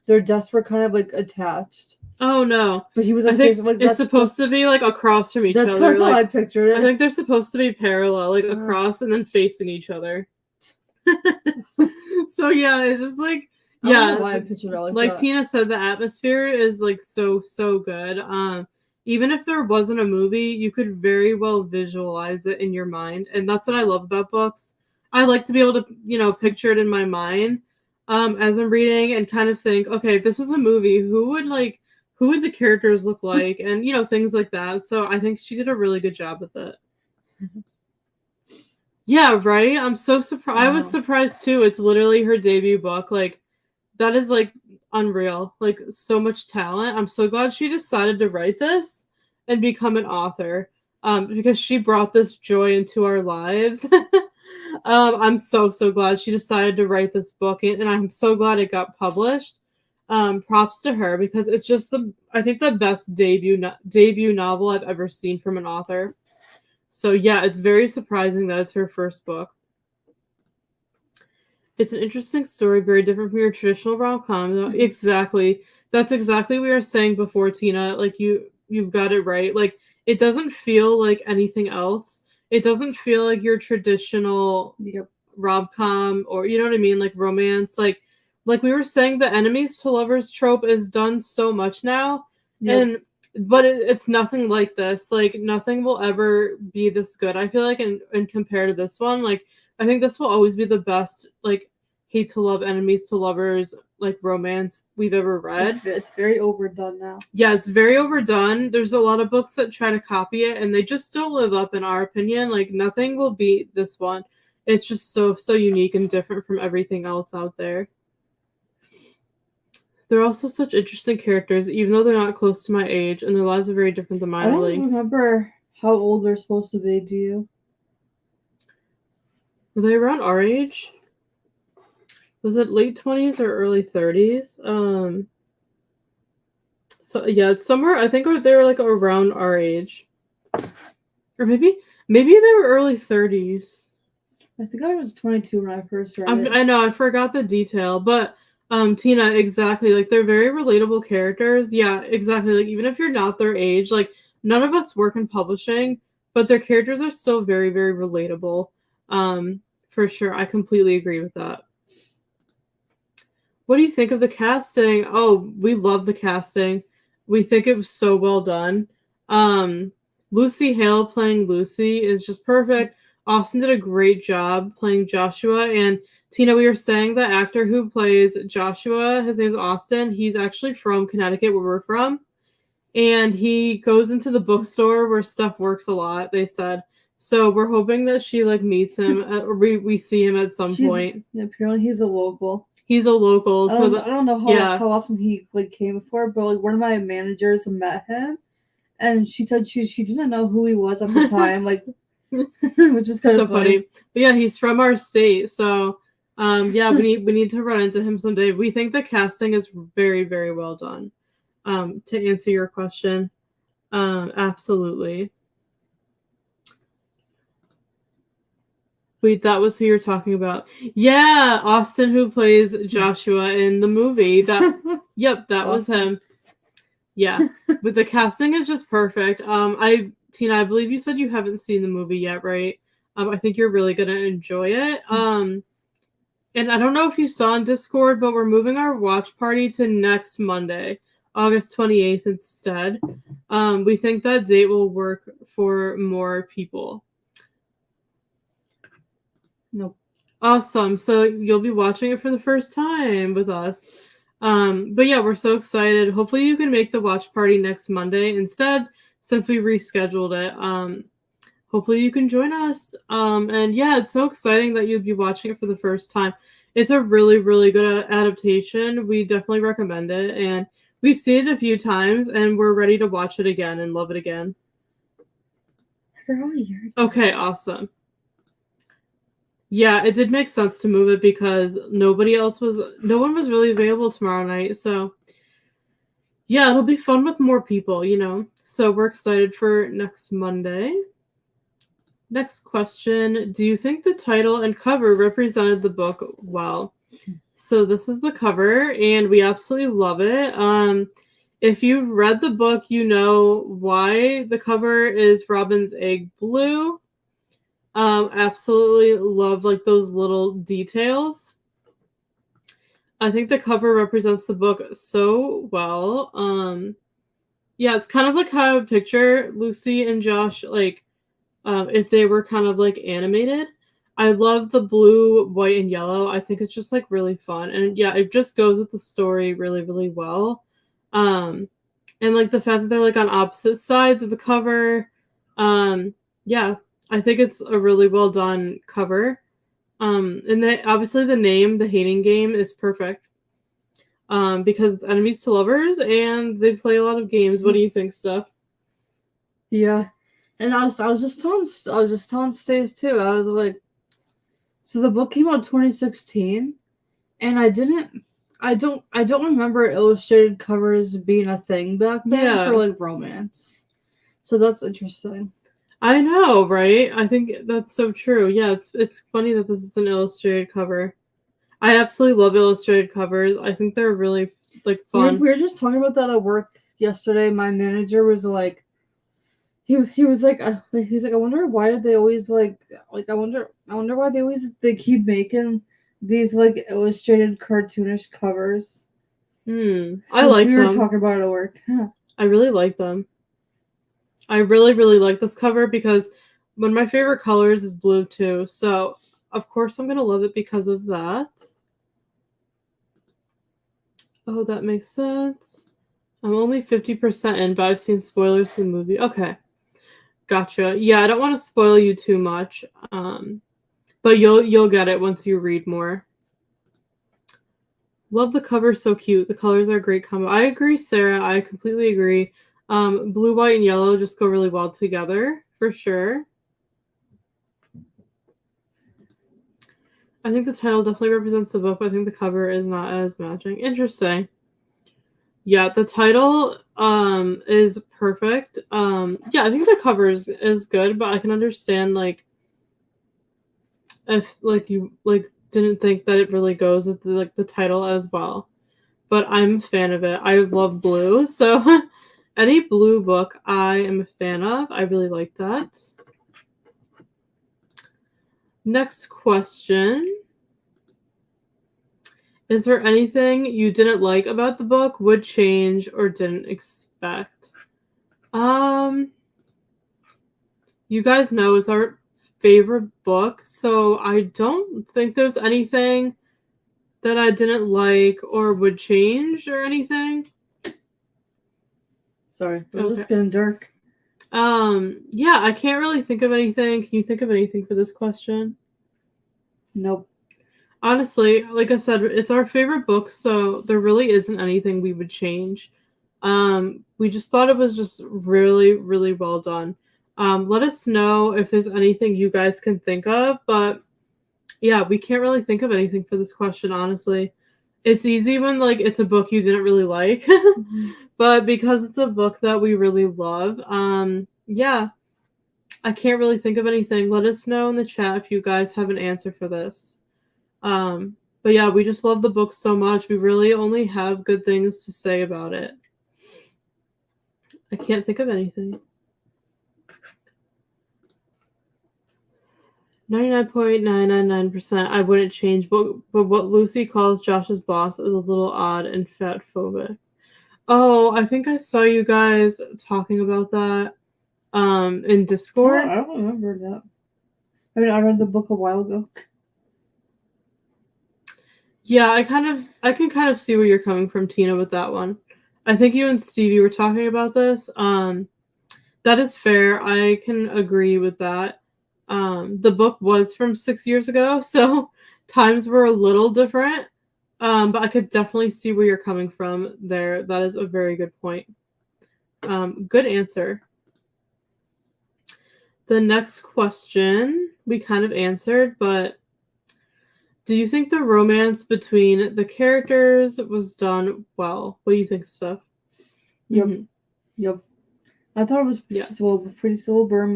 their desks were kind of like attached.
Oh no!
But he was like
I think
facing, like
it's supposed to be like across from each
that's
other.
how
like
I pictured it.
I think they're supposed to be parallel, like across and then facing each other. So yeah, it's just like
I don't know why I pictured it
like
that.
Tina said, the atmosphere is like so good. Even if there wasn't a movie, you could very well visualize it in your mind, and that's what I love about books. I like to be able to picture it in my mind as I'm reading and kind of think, okay, if this was a movie, who would the characters look like, and things like that. So I think she did a really good job with it. Yeah, right? I'm so surprised. I was surprised too. It's literally her debut book. Like, that is like unreal. Like, so much talent. I'm so glad she decided to write this and become an author. Because she brought this joy into our lives. I'm so glad she decided to write this book, and I'm so glad it got published. Props to her, because it's just I think the best debut novel I've ever seen from an author. So yeah, it's very surprising that it's her first book. It's an interesting story, very different from your traditional rom-com. Exactly. That's exactly what we were saying before, Tina. Like, you've got it right. Like, it doesn't feel like anything else. It doesn't feel like your traditional rom-com, or you know what I mean, like romance. Like we were saying, the enemies to lovers trope is done so much now. But it's nothing like this. Like, nothing will ever be this good. I feel like, and compared to this one, like, I think this will always be the best, like, hate to love, enemies to lovers, like, romance we've ever read.
It's very overdone now.
Yeah, it's very overdone. There's a lot of books that try to copy it, and they just don't live up, in our opinion. Like, nothing will beat this one. It's just so unique and different from everything else out there. They're also such interesting characters, even though they're not close to my age, and their lives are very different than mine.
I don't remember how old they're supposed to be, do you?
Were they around our age? Was it late 20s or early 30s? So yeah, it's somewhere, I think they were like around our age. Or maybe they were early 30s.
I think I was 22 when I first read it.
I know, I forgot the detail, but Tina, exactly. Like, they're very relatable characters. Yeah, exactly. Like, even if you're not their age, like, none of us work in publishing, but their characters are still very, very relatable. For sure. I completely agree with that. What do you think of the casting? Oh, we love the casting. We think it was so well done. Lucy Hale playing Lucy is just perfect. Austin did a great job playing Joshua. And Tina, we were saying the actor who plays Joshua, his name's Austin. He's actually from Connecticut, where we're from. And he goes into the bookstore where Steph works a lot, they said. So we're hoping that she like meets him, or we see him at some point.
Yeah, apparently he's a local.
He's a local.
I don't know how often he like came before, but like one of my managers met him, and she said she didn't know who he was at the time, like, which is kind of funny.
But yeah, he's from our state, so yeah, we need to run into him someday. We think the casting is very, very well done. To answer your question, absolutely. Wait, that was who you're talking about. Yeah, Austin, who plays Joshua in the movie. Yep, that was him. Yeah, but the casting is just perfect. Tina, I believe you said you haven't seen the movie yet, right? I think you're really gonna enjoy it. And I don't know if you saw on Discord, but we're moving our watch party to next Monday, August 28th instead. We think that date will work for more people.
Nope.
Awesome. So you'll be watching it for the first time with us. But yeah, we're so excited. Hopefully you can make the watch party next Monday instead, since we rescheduled it. Hopefully you can join us. And yeah, it's so exciting that you'll be watching it for the first time. It's a really, really good adaptation. We definitely recommend it. And we've seen it a few times, and we're ready to watch it again and love it again. Okay, awesome. Yeah, it did make sense to move it because no one was really available tomorrow night. So yeah, it'll be fun with more people, So we're excited for next Monday. Next question. Do you think the title and cover represented the book well? So this is the cover, and we absolutely love it. If you've read the book, you know why the cover is Robin's egg blue. Absolutely love like those little details. I think the cover represents the book so well. Yeah, it's kind of like how I would picture Lucy and Josh, like, if they were kind of like animated. I love the blue, white, and yellow. I think it's just like really fun. And yeah, it just goes with the story really, really well. And like the fact that they're like on opposite sides of the cover. Yeah, I think it's a really well done cover. And obviously the name, The Hating Game, is perfect. Because it's enemies to lovers and they play a lot of games. What do you think, Steph?
Yeah. And I was just telling Stacey too. I was like, so the book came out in 2016, and I don't remember illustrated covers being a thing back then for like romance. So that's interesting.
I know, right? I think that's so true. Yeah, it's funny that this is an illustrated cover. I absolutely love illustrated covers. I think they're really like fun.
We were just talking about that at work yesterday. My manager was like, he was like, he's like, I wonder why they always like I wonder why they keep making these like illustrated cartoonish covers.
I like them.
We were talking about it at work.
I really like them. I really, really like this cover because one of my favorite colors is blue too. So of course I'm gonna love it because of that. Oh, that makes sense. I'm only 50% in, but I've seen spoilers for the movie. Okay. Gotcha. Yeah, I don't want to spoil you too much. But you'll get it once you read more. Love the cover, so cute. The colors are a great combo. I agree, Sarah. I completely agree. Blue, white, and yellow just go really well together, for sure. I think the title definitely represents the book, but I think the cover is not as matching. Interesting. Yeah, the title is perfect. Yeah, I think the cover is good, but I can understand like if like you like didn't think that it really goes with the title as well. But I'm a fan of it. I love blue, so any blue book I am a fan of. I really like that. Next question. Is there anything you didn't like about the book, would change, or didn't expect? You guys know it's our favorite book, so I don't think there's anything that I didn't like or would change or anything.
Sorry, we're just getting dark.
Yeah, I can't really think of anything. Can you think of anything for this question?
Nope.
Honestly, like I said, it's our favorite book, so there really isn't anything we would change. We just thought it was just really, really well done. Let us know if there's anything you guys can think of, but yeah, we can't really think of anything for this question, honestly. It's easy when like it's a book you didn't really like, but because it's a book that we really love, yeah, I can't really think of anything. Let us know in the chat if you guys have an answer for this. But yeah, we just love the book so much. We really only have good things to say about it. I can't think of anything. 99.999% I wouldn't change, but what Lucy calls Josh's boss is a little odd and fat phobic. Oh, I think I saw you guys talking about that in Discord.
I don't remember that. I mean, I read the book a while ago.
Yeah, I can kind of see where you're coming from, Tina, with that one. I think you and Stevie were talking about this. That is fair. I can agree with that. The book was from 6 years ago, so times were a little different. But I could definitely see where you're coming from there. That is a very good point. Good answer. The next question we kind of answered, but do you think the romance between the characters was done well? What do you think, Steph?
Yep. I thought it was pretty slow burn,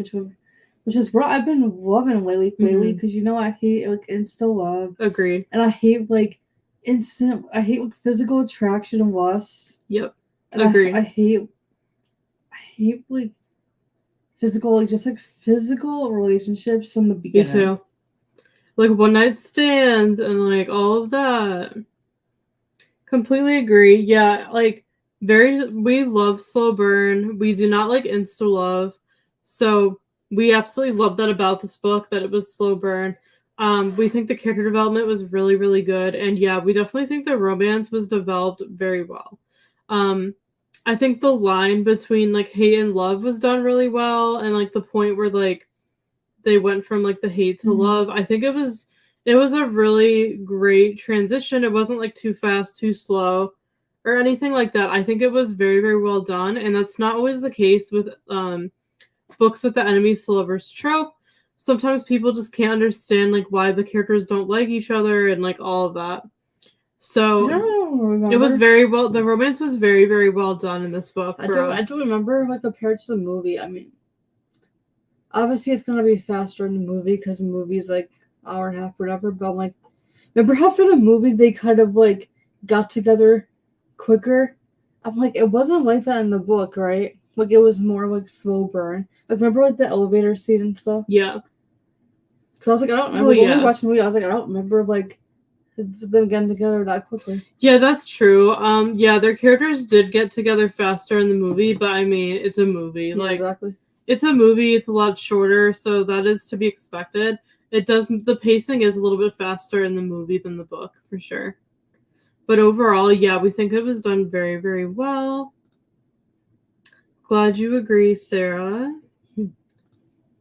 which is what I've been loving lately, because I hate like insta love.
Agreed.
And I hate like I hate like physical attraction and lust.
Yep.
And
Agreed.
I hate like physical relationships from the beginning.
Me too. Like one night stands and like all of that. Completely agree. Yeah, like we love slow burn. We do not like insta love. So we absolutely love that about this book, that it was slow burn. We think the character development was really, really good. And yeah, we definitely think the romance was developed very well. I think the line between like hate and love was done really well. And like the point where like they went from like the hate to love, I think it was a really great transition. It wasn't like too fast, too slow, or anything like that. I think it was very, very well done. And that's not always the case with books with the enemies to lovers trope. Sometimes people just can't understand like why the characters don't like each other and like all of that. So it was very well. The romance was very, very well done in this book. I
do remember like compared to the movie. I mean, obviously it's gonna be faster in the movie because the movie's like hour and a half or whatever. But I'm like, remember how for the movie they kind of like got together quicker? I'm like, it wasn't like that in the book, right? Like it was more like slow burn. Like remember like the elevator scene and stuff?
Yeah.
Cause I was like, I don't remember when we were watching the movie. I was like, I don't remember like them getting together that quickly.
Yeah, that's true. Yeah, their characters did get together faster in the movie, but I mean, it's a movie.
Yeah,
like
exactly.
It's a movie. It's a lot shorter, so that is to be expected. The pacing is a little bit faster in the movie than the book, for sure. But overall, yeah, we think it was done very, very well. Glad you agree, Sarah.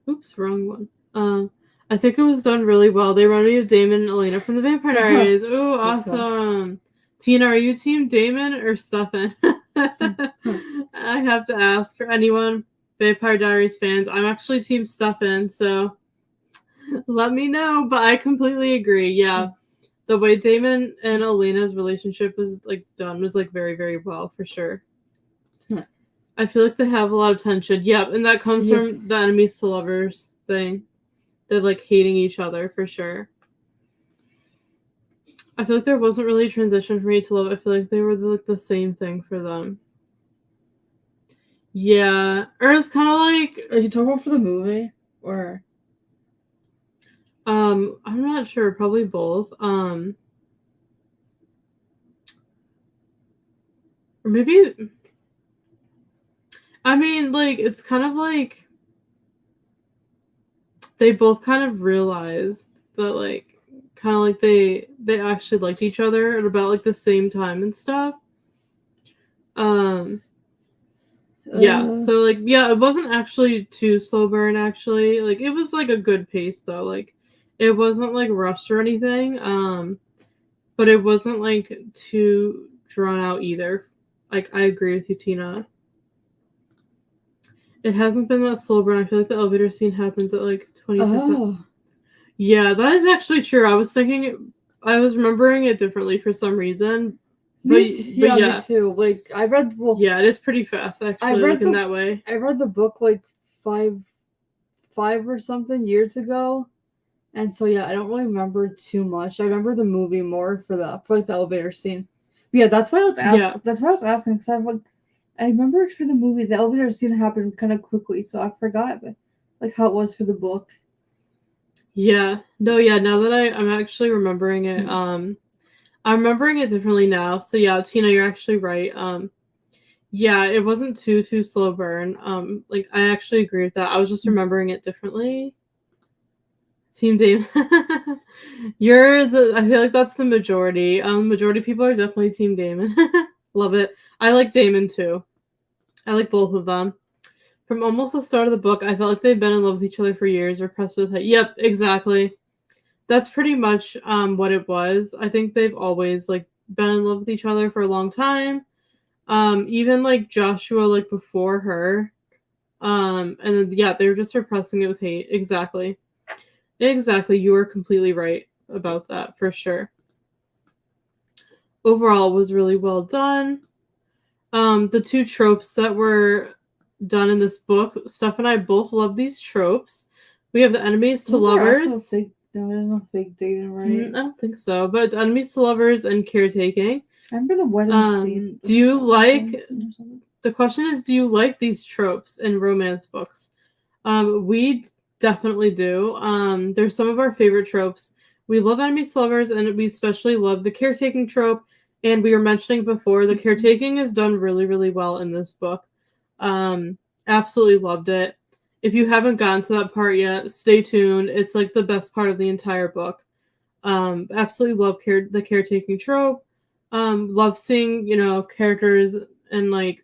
Oops, wrong one. I think it was done really well. They remind me of Damon and Elena from the Vampire Diaries. Ooh, awesome. Tina, are you team Damon or Stefan? I have to ask for anyone Vampire Diaries fans. I'm actually team Stefan, so let me know. But I completely agree. Yeah, the way Damon and Elena's relationship was like done was like very, very well, for sure. I feel like they have a lot of tension. Yep, and that comes from the enemies to lovers thing. They're like hating each other, for sure. I feel like there wasn't really a transition from hate to love. I feel like they were like the same thing for them. Yeah, or it's kind of like.
Are you talking about for the movie or?
I'm not sure. Probably both. Or maybe. I mean, like it's kind of like they both kind of realized that like kind of like they actually liked each other at about like the same time and stuff. Yeah, so like yeah, it wasn't actually too slow burn actually. Like it was like a good pace though. Like it wasn't like rushed or anything. But it wasn't like too drawn out either. Like I agree with you, Tina. It hasn't been that slow burn. I feel like the elevator scene happens at like 20%. Yeah, that is actually true. I was remembering it differently for some reason.
Me too. Like I read the book.
Yeah, it is pretty fast actually. In that way.
I read the book like five or something years ago, and so yeah, I don't really remember too much. I remember the movie more for like the elevator scene. But yeah, that's why I was asking. Yeah. That's why I was asking because I remember for the movie the elevator scene happened kind of quickly, so I forgot like how it was for the book.
Yeah. No. Yeah. Now that I'm actually remembering it. I'm remembering it differently now. So yeah, Tina, you're actually right. Yeah, it wasn't too slow burn. Like I actually agree with that. I was just remembering it differently. Team Damon. I feel like that's the majority. Majority of people are definitely Team Damon. Love it. I like Damon too. I like both of them. From almost the start of the book, I felt like they've been in love with each other for years. Repressed with it. Yep, exactly. That's pretty much what it was. I think they've always like been in love with each other for a long time. Even like Joshua, like before her. And then yeah, they were just repressing it with hate. Exactly. You were completely right about that, for sure. Overall, it was really well done. The two tropes that were done in this book. Steph and I both love these tropes. We have the enemies to
Isn't there also
lovers.
no, there's no fake dating, right?
I don't think so, but it's enemies to lovers and caretaking.
I remember the wedding scene.
Do you like?
Wedding scene or something?
The question is, do you like these tropes in romance books? We definitely do. They're some of our favorite tropes. We love enemies to lovers, and we especially love the caretaking trope. And we were mentioning before, the caretaking is done really, really well in this book. Absolutely loved it. If you haven't gotten to that part yet, stay tuned. It's like the best part of the entire book. Absolutely love the caretaking trope. Love seeing, characters and like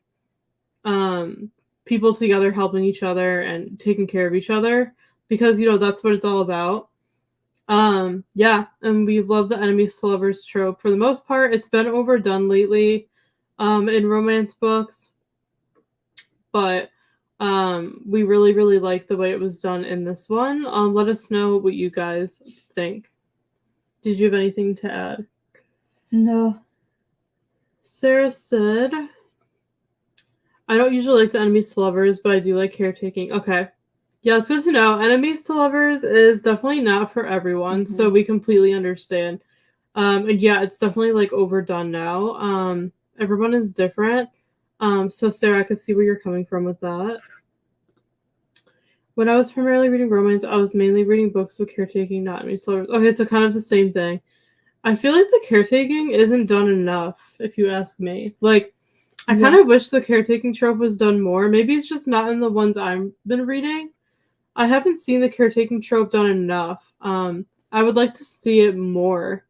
people together helping each other and taking care of each other, because that's what it's all about. Yeah, and we love the enemies to lovers trope. For the most part, it's been overdone lately in romance books, but we really, really like the way it was done in this one. Let us know what you guys think. Did you have anything to add?
No.
Sarah said, I don't usually like the enemies to lovers, but I do like caretaking. Okay. Yeah, it's good to know. Enemies to lovers is definitely not for everyone, so we completely understand. And yeah, it's definitely like overdone now. Everyone is different. So Sarah, I could see where you're coming from with that. When I was primarily reading romance, I was mainly reading books with caretaking, not enemies to lovers. Okay, so kind of the same thing. I feel like the caretaking isn't done enough, if you ask me. Like, I kind of wish the caretaking trope was done more. Maybe it's just not in the ones I've been reading. I haven't seen the caretaking trope done enough. I would like to see it more.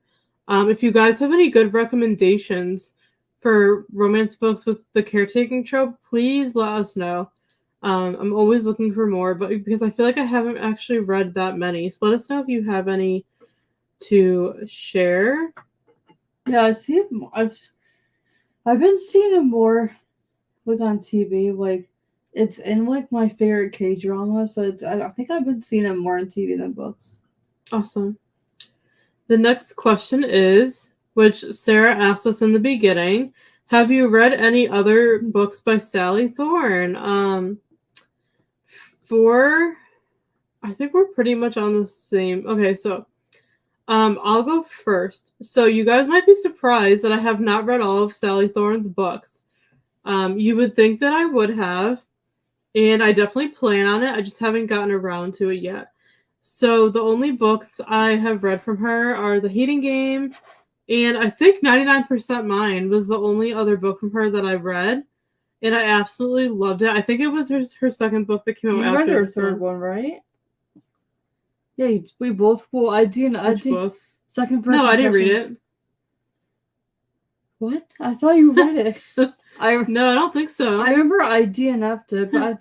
If you guys have any good recommendations for romance books with the caretaking trope, please let us know. I'm always looking for more, but because I feel like I haven't actually read that many. So let us know if you have any to share.
Yeah, I see it. I've been seeing it more like on TV. Like it's in like my favorite K-drama, so I think I've been seeing it more on TV than books.
Awesome. The next question is, which Sarah asked us in the beginning, have you read any other books by Sally Thorne? I think we're pretty much on the same. Okay, so I'll go first. So you guys might be surprised that I have not read all of Sally Thorne's books. You would think that I would have, and I definitely plan on it. I just haven't gotten around to it yet. So the only books I have read from her are The Hating Game, and I think 99% Mine was the only other book from her that I read, and I absolutely loved it. I think it was her second book that came out after.
You read her third one, right? Yeah, we both. Well, I did.
Book?
Second, first.
No, I didn't read it.
What? I thought you read it.
No, I don't think so.
I remember I DNF'd it, but I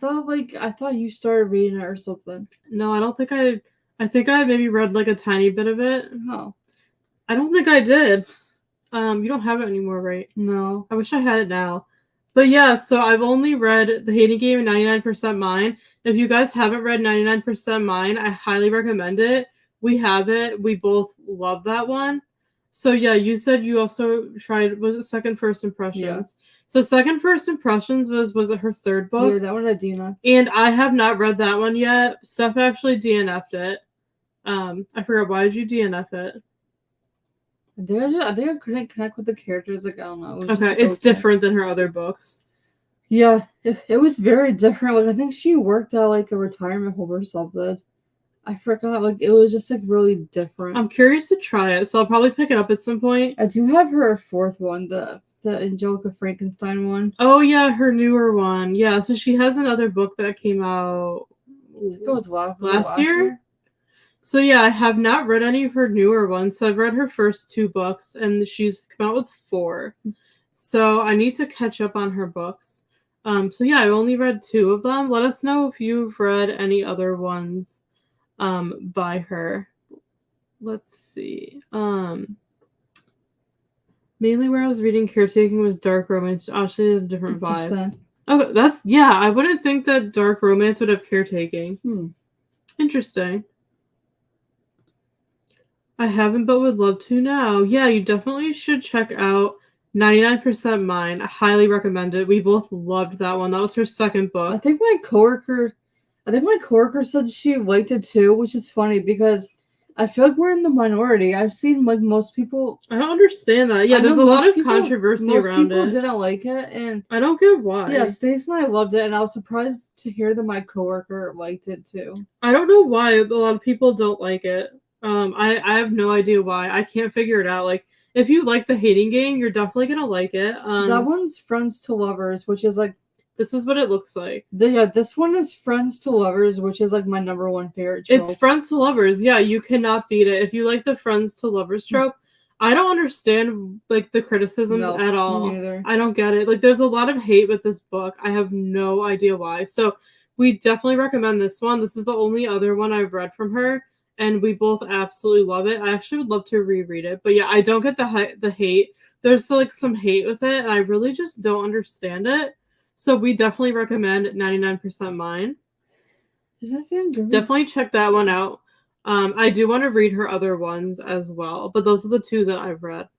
thought you started reading it or something.
No, I don't think I think I maybe read like a tiny bit of it.
Oh.
I don't think I did. You don't have it anymore, right?
No.
I wish I had it now. But yeah, so I've only read The Hating Game and 99% Mine. If you guys haven't read 99% Mine, I highly recommend it. We have it. We both love that one. So yeah, you said you also tried, was it Second First Impressions? Yeah. So Second First Impressions was it her third book?
Yeah, that one I DNF'd.
And I have not read that one yet. Steph actually DNF'd it. I forgot, why did you DNF it?
I think I couldn't connect with the characters. Like, I don't know.
Okay, it's different than her other books.
Yeah, it was very different. Like, I think she worked at like a retirement home or something. I forgot. Like, it was just like really different.
I'm curious to try it, so I'll probably pick it up at some point.
I do have her fourth one, the Angelica Frankenstein one.
Oh yeah, her newer one. Yeah, so she has another book that came out.
I think it was
last year. So yeah, I have not read any of her newer ones. So I've read her first two books, and she's come out with 4. So I need to catch up on her books. So yeah, I only read 2 of them. Let us know if you've read any other ones by her. Let's see. Mainly where I was reading caretaking was dark romance. Actually, a different vibe. Okay, I wouldn't think that dark romance would have caretaking. Interesting. I haven't, but would love to now. Yeah, you definitely should check out 99% Mine. I highly recommend it. We both loved that one. That was her second book.
I think my coworker said she liked it too, which is funny because I feel like we're in the minority. I've seen like most people.
I don't understand that. Yeah, there's a lot of controversy around it.
Most people didn't like it, and
I don't get why.
Yeah, Stacey and I loved it, and I was surprised to hear that my coworker liked it too.
I don't know why a lot of people don't like it. I have no idea why. I can't figure it out. Like, if you like the Hating Game, you're definitely gonna like it.
That one's Friends to Lovers, which is like.
This is what it looks like.
This one is Friends to Lovers, which is like my number one favorite trope.
It's Friends to Lovers. Yeah, you cannot beat it. If you like the Friends to Lovers trope, I don't understand like the criticisms at all.
Me neither.
I don't get it. Like, there's a lot of hate with this book. I have no idea why. So we definitely recommend this one. This is the only other one I've read from her, and we both absolutely love it. I actually would love to reread it, but yeah, I don't get the hate. There's like some hate with it, and I really just don't understand it. So we definitely recommend 99% Mine.
Did I say
definitely check that one out. I do want to read her other ones as well, but those are the two that I've read.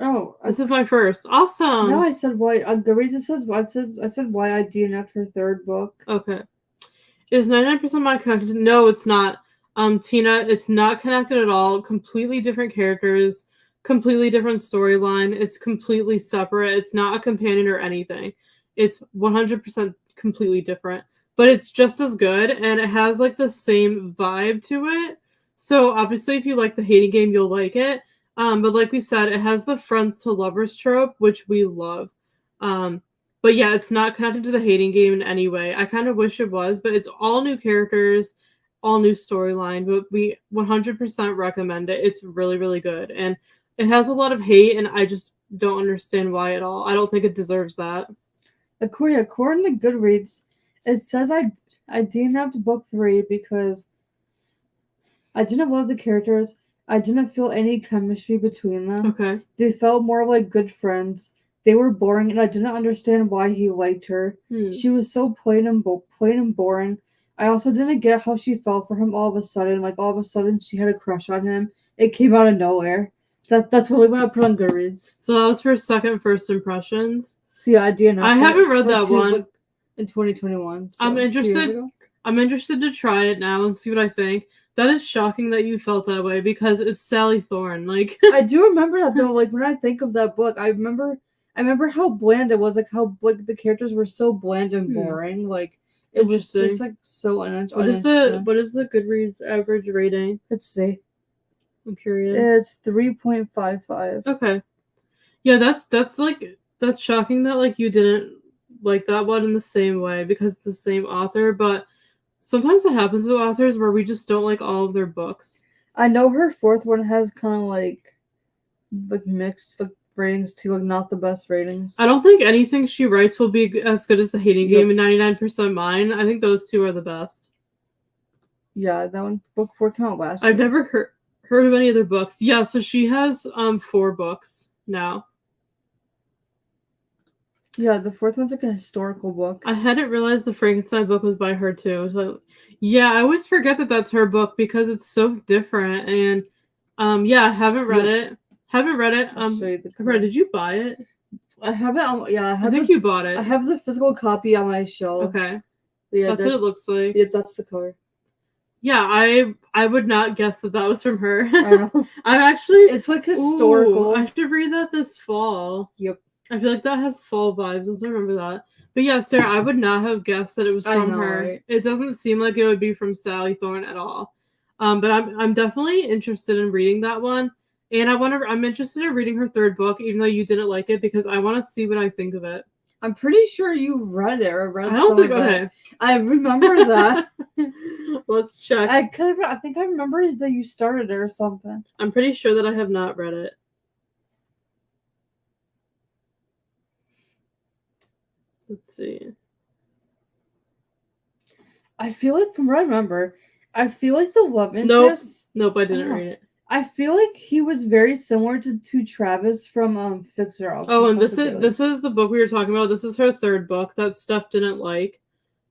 Oh,
this is my first. Awesome.
No, I said why. Goodreads says why. I said why I DNF'd her third book.
Okay. Is 99% Mine connected? No, it's not. Tina, it's not connected at all. Completely different characters. Completely different storyline. It's completely separate. It's not a companion or anything. It's 100% completely different, but it's just as good, and it has like the same vibe to it. So obviously if you like the Hating Game, you'll like it. But like we said, it has the Friends to Lovers trope, which we love. But yeah, it's not connected to the Hating Game in any way. I kind of wish it was, but it's all new characters, all new storyline, but we 100% recommend it. It's really, really good. And it has a lot of hate, and I just don't understand why at all. I don't think it deserves that.
According to Goodreads, it says I DNF'd book 3 because I didn't love the characters. I didn't feel any chemistry between them.
Okay.
They felt more like good friends. They were boring, and I didn't understand why he liked her. She was so plain and boring. I also didn't get how she fell for him all of a sudden. Like, all of a sudden, she had a crush on him. It came out of nowhere. That's really what I put on Goodreads.
So that was her second first impressions.
So yeah, I DNF'd.
I haven't read that one
in 2021. So
I'm interested. I'm interested to try it now and see what I think. That is shocking that you felt that way because it's Sally Thorne. Like,
I do remember that though. Like, when I think of that book, I remember how bland it was. Like, how like the characters were so bland and boring. Like, it was just like so uninteresting.
What is the Goodreads average rating?
Let's see.
I'm curious.
It's 3.55.
Okay. Yeah, that's shocking that like you didn't like that one in the same way because it's the same author, but sometimes that happens with authors where we just don't like all of their books.
I know her fourth one has kind of like mixed ratings too, like not the best ratings.
I don't think anything she writes will be as good as the Hating Game and 99% Mine. I think those two are the best.
Yeah, that one, book 4 came out last year.
I've never heard of any other books. Yeah, so she has 4 books now.
Yeah, the fourth one's like a historical book.
I hadn't realized the Frankenstein book was by her too. So yeah, I always forget that that's her book because it's so different. And yeah, I haven't read it. Haven't read it. Did you buy it?
I have it. I
think you bought it.
I have the physical copy on my shelves.
Okay.
Yeah,
that's what it looks like.
Yeah, that's the cover.
Yeah, I would not guess that was from her.
I know. It's like historical.
Ooh, I should read that this fall.
Yep.
I feel like that has fall vibes. I don't remember that. But yeah, Sarah, I would not have guessed that it was from her. Right? It doesn't seem like it would be from Sally Thorne at all. But I'm definitely interested in reading that one. And I'm interested in reading her third book, even though you didn't like it, because I want to see what I think of it.
I'm pretty sure you read it or read.
I don't think. Okay.
I remember that.
Let's check.
I think I remember that you started it or something.
I'm pretty sure that I have not read it. Let's see.
I feel like from what I remember, I feel like the love interest.
Nope, I didn't read it.
I feel like he was very similar to Travis from Fixer Up.
Oh, and this is the book we were talking about. This is her third book that Steph didn't like.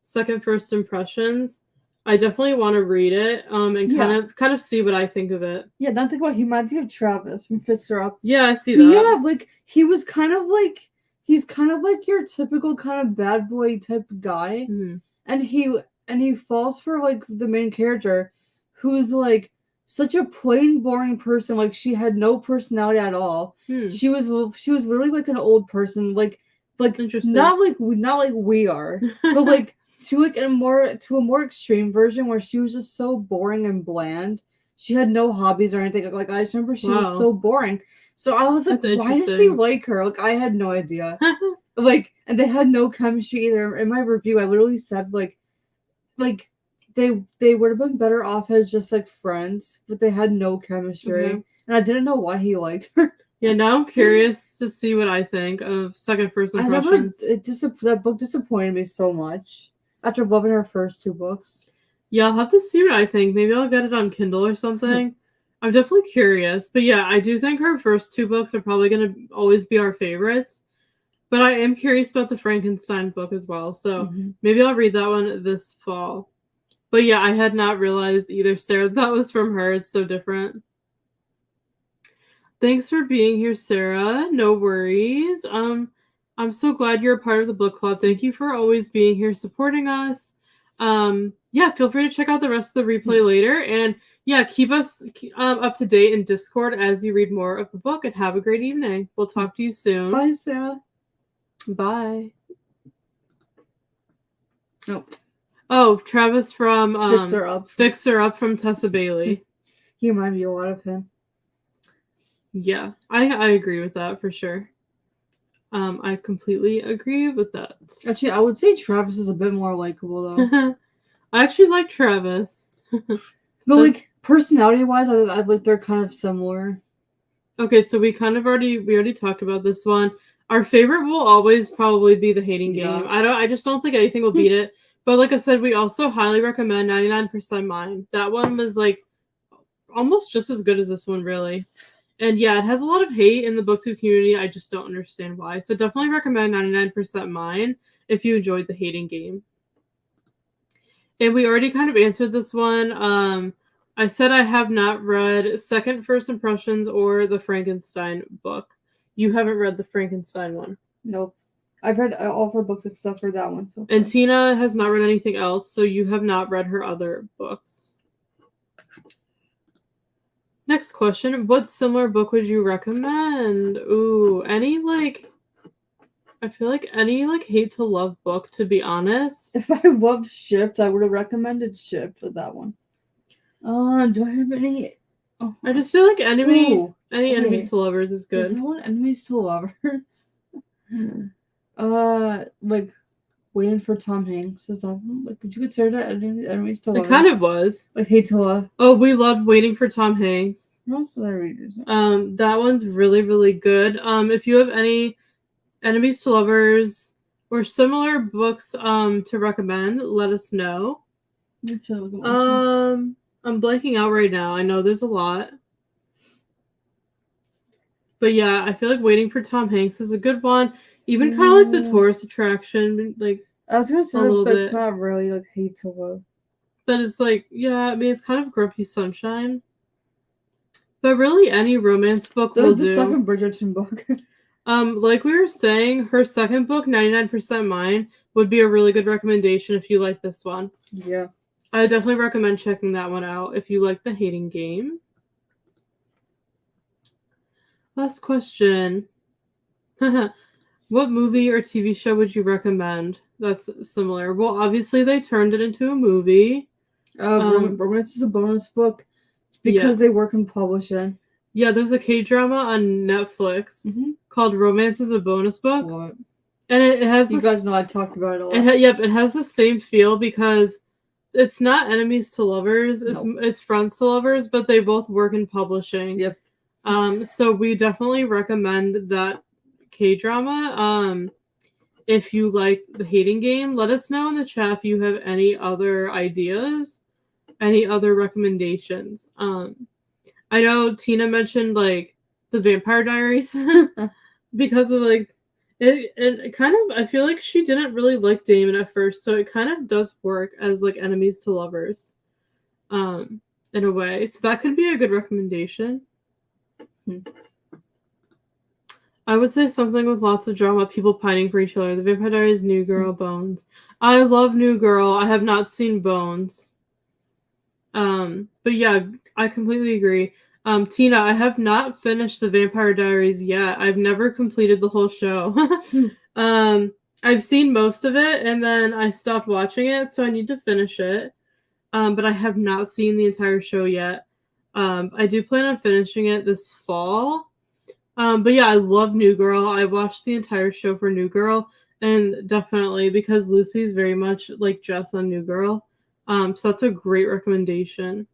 Second First Impressions. I definitely want to read it and
Yeah.
kind of see what I think of it.
Yeah, not think about he reminds me of Travis from Fixer Up.
Yeah, I see
But
that.
yeah, like he was kind of like he's kind of like your typical kind of bad boy type of guy.
Mm-hmm.
And he falls for like the main character who's like such a plain boring person. Like she had no personality at all. She was really like an old person, like
Interesting.
not like we are, but like to a more extreme version where she was just so boring and bland. She had no hobbies or anything. Like I just remember she was so boring. So I was like,
That's
why does he like her? Like I had no idea. Like, and they had no chemistry either. In my review, I literally said like they would have been better off as just like friends, but they had no chemistry.
Okay.
And I didn't know why he liked her.
Yeah, now I'm curious to see what I think of first impressions.
That book disappointed me so much after loving her first 2 books.
Yeah, I'll have to see what I think. Maybe I'll get it on Kindle or something. I'm definitely curious. But yeah, I do think her first 2 books are probably going to always be our favorites. But I am curious about the Frankenstein book as well. So maybe I'll read that one this fall. But yeah, I had not realized either, Sarah, that was from her. It's so different. Thanks for being here, Sarah. No worries. I'm so glad you're a part of the book club. Thank you for always being here supporting us. Yeah, feel free to check out the rest of the replay later. And yeah, keep us up to date in Discord as you read more of the book, and have a great evening. We'll talk to you soon.
Bye, Sarah.
Bye.
Nope.
Oh, Travis from
Fixer
Up from Tessa Bailey.
He reminded me a lot of him.
Yeah, I agree with that for sure. I completely agree with that.
Actually, I would say Travis is a bit more likable though.
I actually like Travis.
But like personality-wise, I like they're kind of similar.
Okay, so we already talked about this one. Our favorite will always probably be the Hating Game. I just don't think anything will beat it. But like I said, we also highly recommend 99% Mine. That one was like almost just as good as this one, really. And yeah, it has a lot of hate in the booktube community. I just don't understand why. So definitely recommend 99% Mine if you enjoyed the Hating Game. And we already kind of answered this one. I said I have not read Second First Impressions or the Frankenstein book. You haven't read the Frankenstein one?
Nope. I've read all of her books except for that one. So
and Tina has not read anything else, so you have not read her other books. Next question. What similar book would you recommend? Ooh, I feel like any hate to love book, to be honest.
If I loved Shipped, I would have recommended Shipped for that one. Do I have any? Oh,
I just feel like Enemies to Lovers is good.
Is that one Enemies to Lovers? Like Waiting for Tom Hanks. Is that one? Like, would you consider that Enemies to Lovers?
It kind of was.
Like Hate to Love.
Oh, we loved Waiting for Tom Hanks.
What else did I read?
That one's really, really good. If you have any Enemies to Lovers or similar books to recommend, let us know. I'm blanking out right now. I know there's a lot. But yeah, I feel like Waiting for Tom Hanks is a good one. Even kind of like the tourist attraction. Like,
I was gonna say,
but
bit. It's not really like Hate to Love.
But it's like, yeah, I mean, it's kind of Grumpy Sunshine. But really, any romance book will do.
The second Bridgerton book.
Like we were saying, her second book, 99% Mine, would be a really good recommendation if you like this one.
Yeah.
I definitely recommend checking that one out if you like the Hating Game. Last question. What movie or TV show would you recommend that's similar? Well, obviously they turned it into a movie.
Romance is a bonus book because they work in publishing.
Yeah, there's a K-drama on Netflix called Romance is a Bonus Book.
What?
And it has
You guys know I talked about it a lot.
It has the same feel because it's not enemies to lovers, it's friends to lovers, but they both work in publishing.
Yep.
So we definitely recommend that K-drama. If you like the Hating Game, let us know in the chat if you have any other ideas, any other recommendations. I know Tina mentioned like the Vampire Diaries because of like it kind of, I feel like she didn't really like Damon at first, so it kind of does work as like enemies to lovers, in a way. So that could be a good recommendation. I would say something with lots of drama, people pining for each other. The Vampire Diaries, New Girl, Bones. I love New Girl. I have not seen Bones. But yeah, I completely agree. Tina, I have not finished The Vampire Diaries yet. I've never completed the whole show. I've seen most of it, and then I stopped watching it, so I need to finish it. But I have not seen the entire show yet. I do plan on finishing it this fall. But yeah, I love New Girl. I watched the entire show for New Girl, and definitely because Lucy's very much like Jess on New Girl. So that's a great recommendation.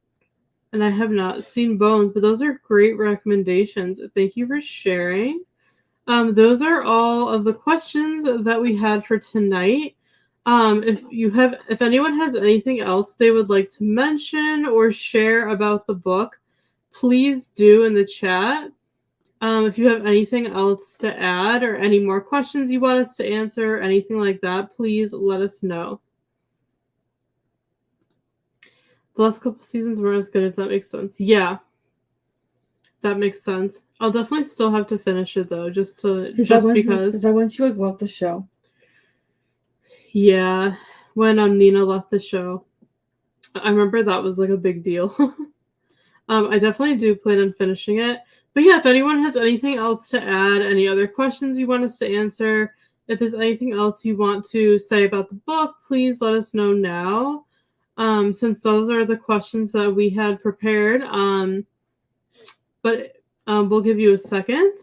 And I have not seen Bones, but those are great recommendations. Thank you for sharing. Those are all of the questions that we had for tonight. If anyone has anything else they would like to mention or share about the book, please do in the chat. If you have anything else to add or any more questions you want us to answer, anything like that, please let us know. The last couple seasons weren't as good, if that makes sense. Yeah, that makes sense. I'll definitely still have to finish it though, because.
Is that when she left the show?
Yeah, when Nina left the show. I remember that was like a big deal. I definitely do plan on finishing it. But yeah, if anyone has anything else to add, any other questions you want us to answer, if there's anything else you want to say about the book, please let us know now. Since those are the questions that we had prepared. But we'll give you a second.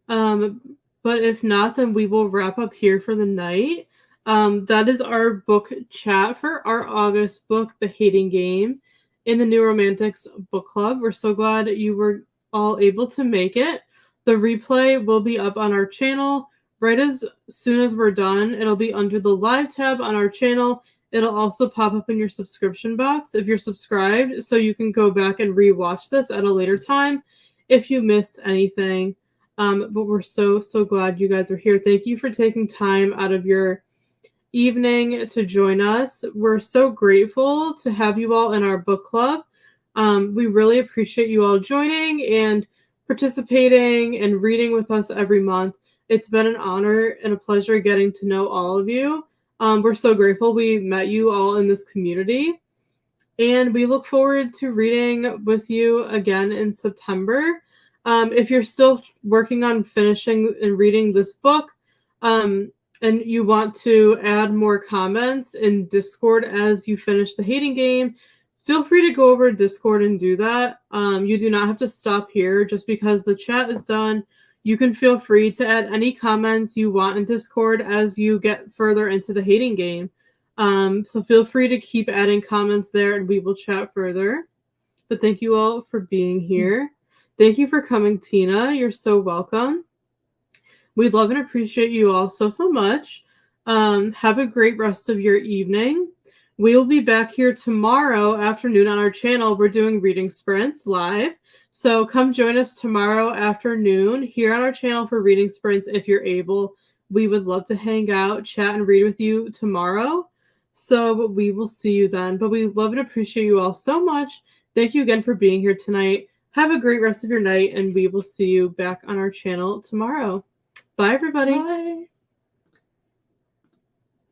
But if not, then we will wrap up here for the night. That is our book chat for our August book, The Hating Game, in the New Romantics Book Club. We're so glad you were all able to make it. The replay will be up on our channel right as soon as we're done. It'll be under the live tab on our channel. It'll also pop up in your subscription box if you're subscribed, so you can go back and rewatch this at a later time if you missed anything. But we're so glad you guys are here. Thank you for taking time out of your evening to join us. We're so grateful to have you all in our book club. We really appreciate you all joining and participating and reading with us every month. It's been an honor and a pleasure getting to know all of you. We're so grateful we met you all in this community. And we look forward to reading with you again in September. If you're still working on finishing and reading this book, and you want to add more comments in Discord as you finish The Hating Game, feel free to go over to Discord and do that. You do not have to stop here just because the chat is done. You can feel free to add any comments you want in Discord as you get further into The Hating Game. So feel free to keep adding comments there and we will chat further. But thank you all for being here. Thank you for coming, Tina. You're so welcome. We love and appreciate you all so much. Have a great rest of your evening. We'll be back here tomorrow afternoon on our channel. We're doing reading sprints live. So come join us tomorrow afternoon here on our channel for reading sprints if you're able. We would love to hang out, chat, and read with you tomorrow. So we will see you then. But we love and appreciate you all so much. Thank you again for being here tonight. Have a great rest of your night, and we will see you back on our channel tomorrow. Bye, everybody.
Bye.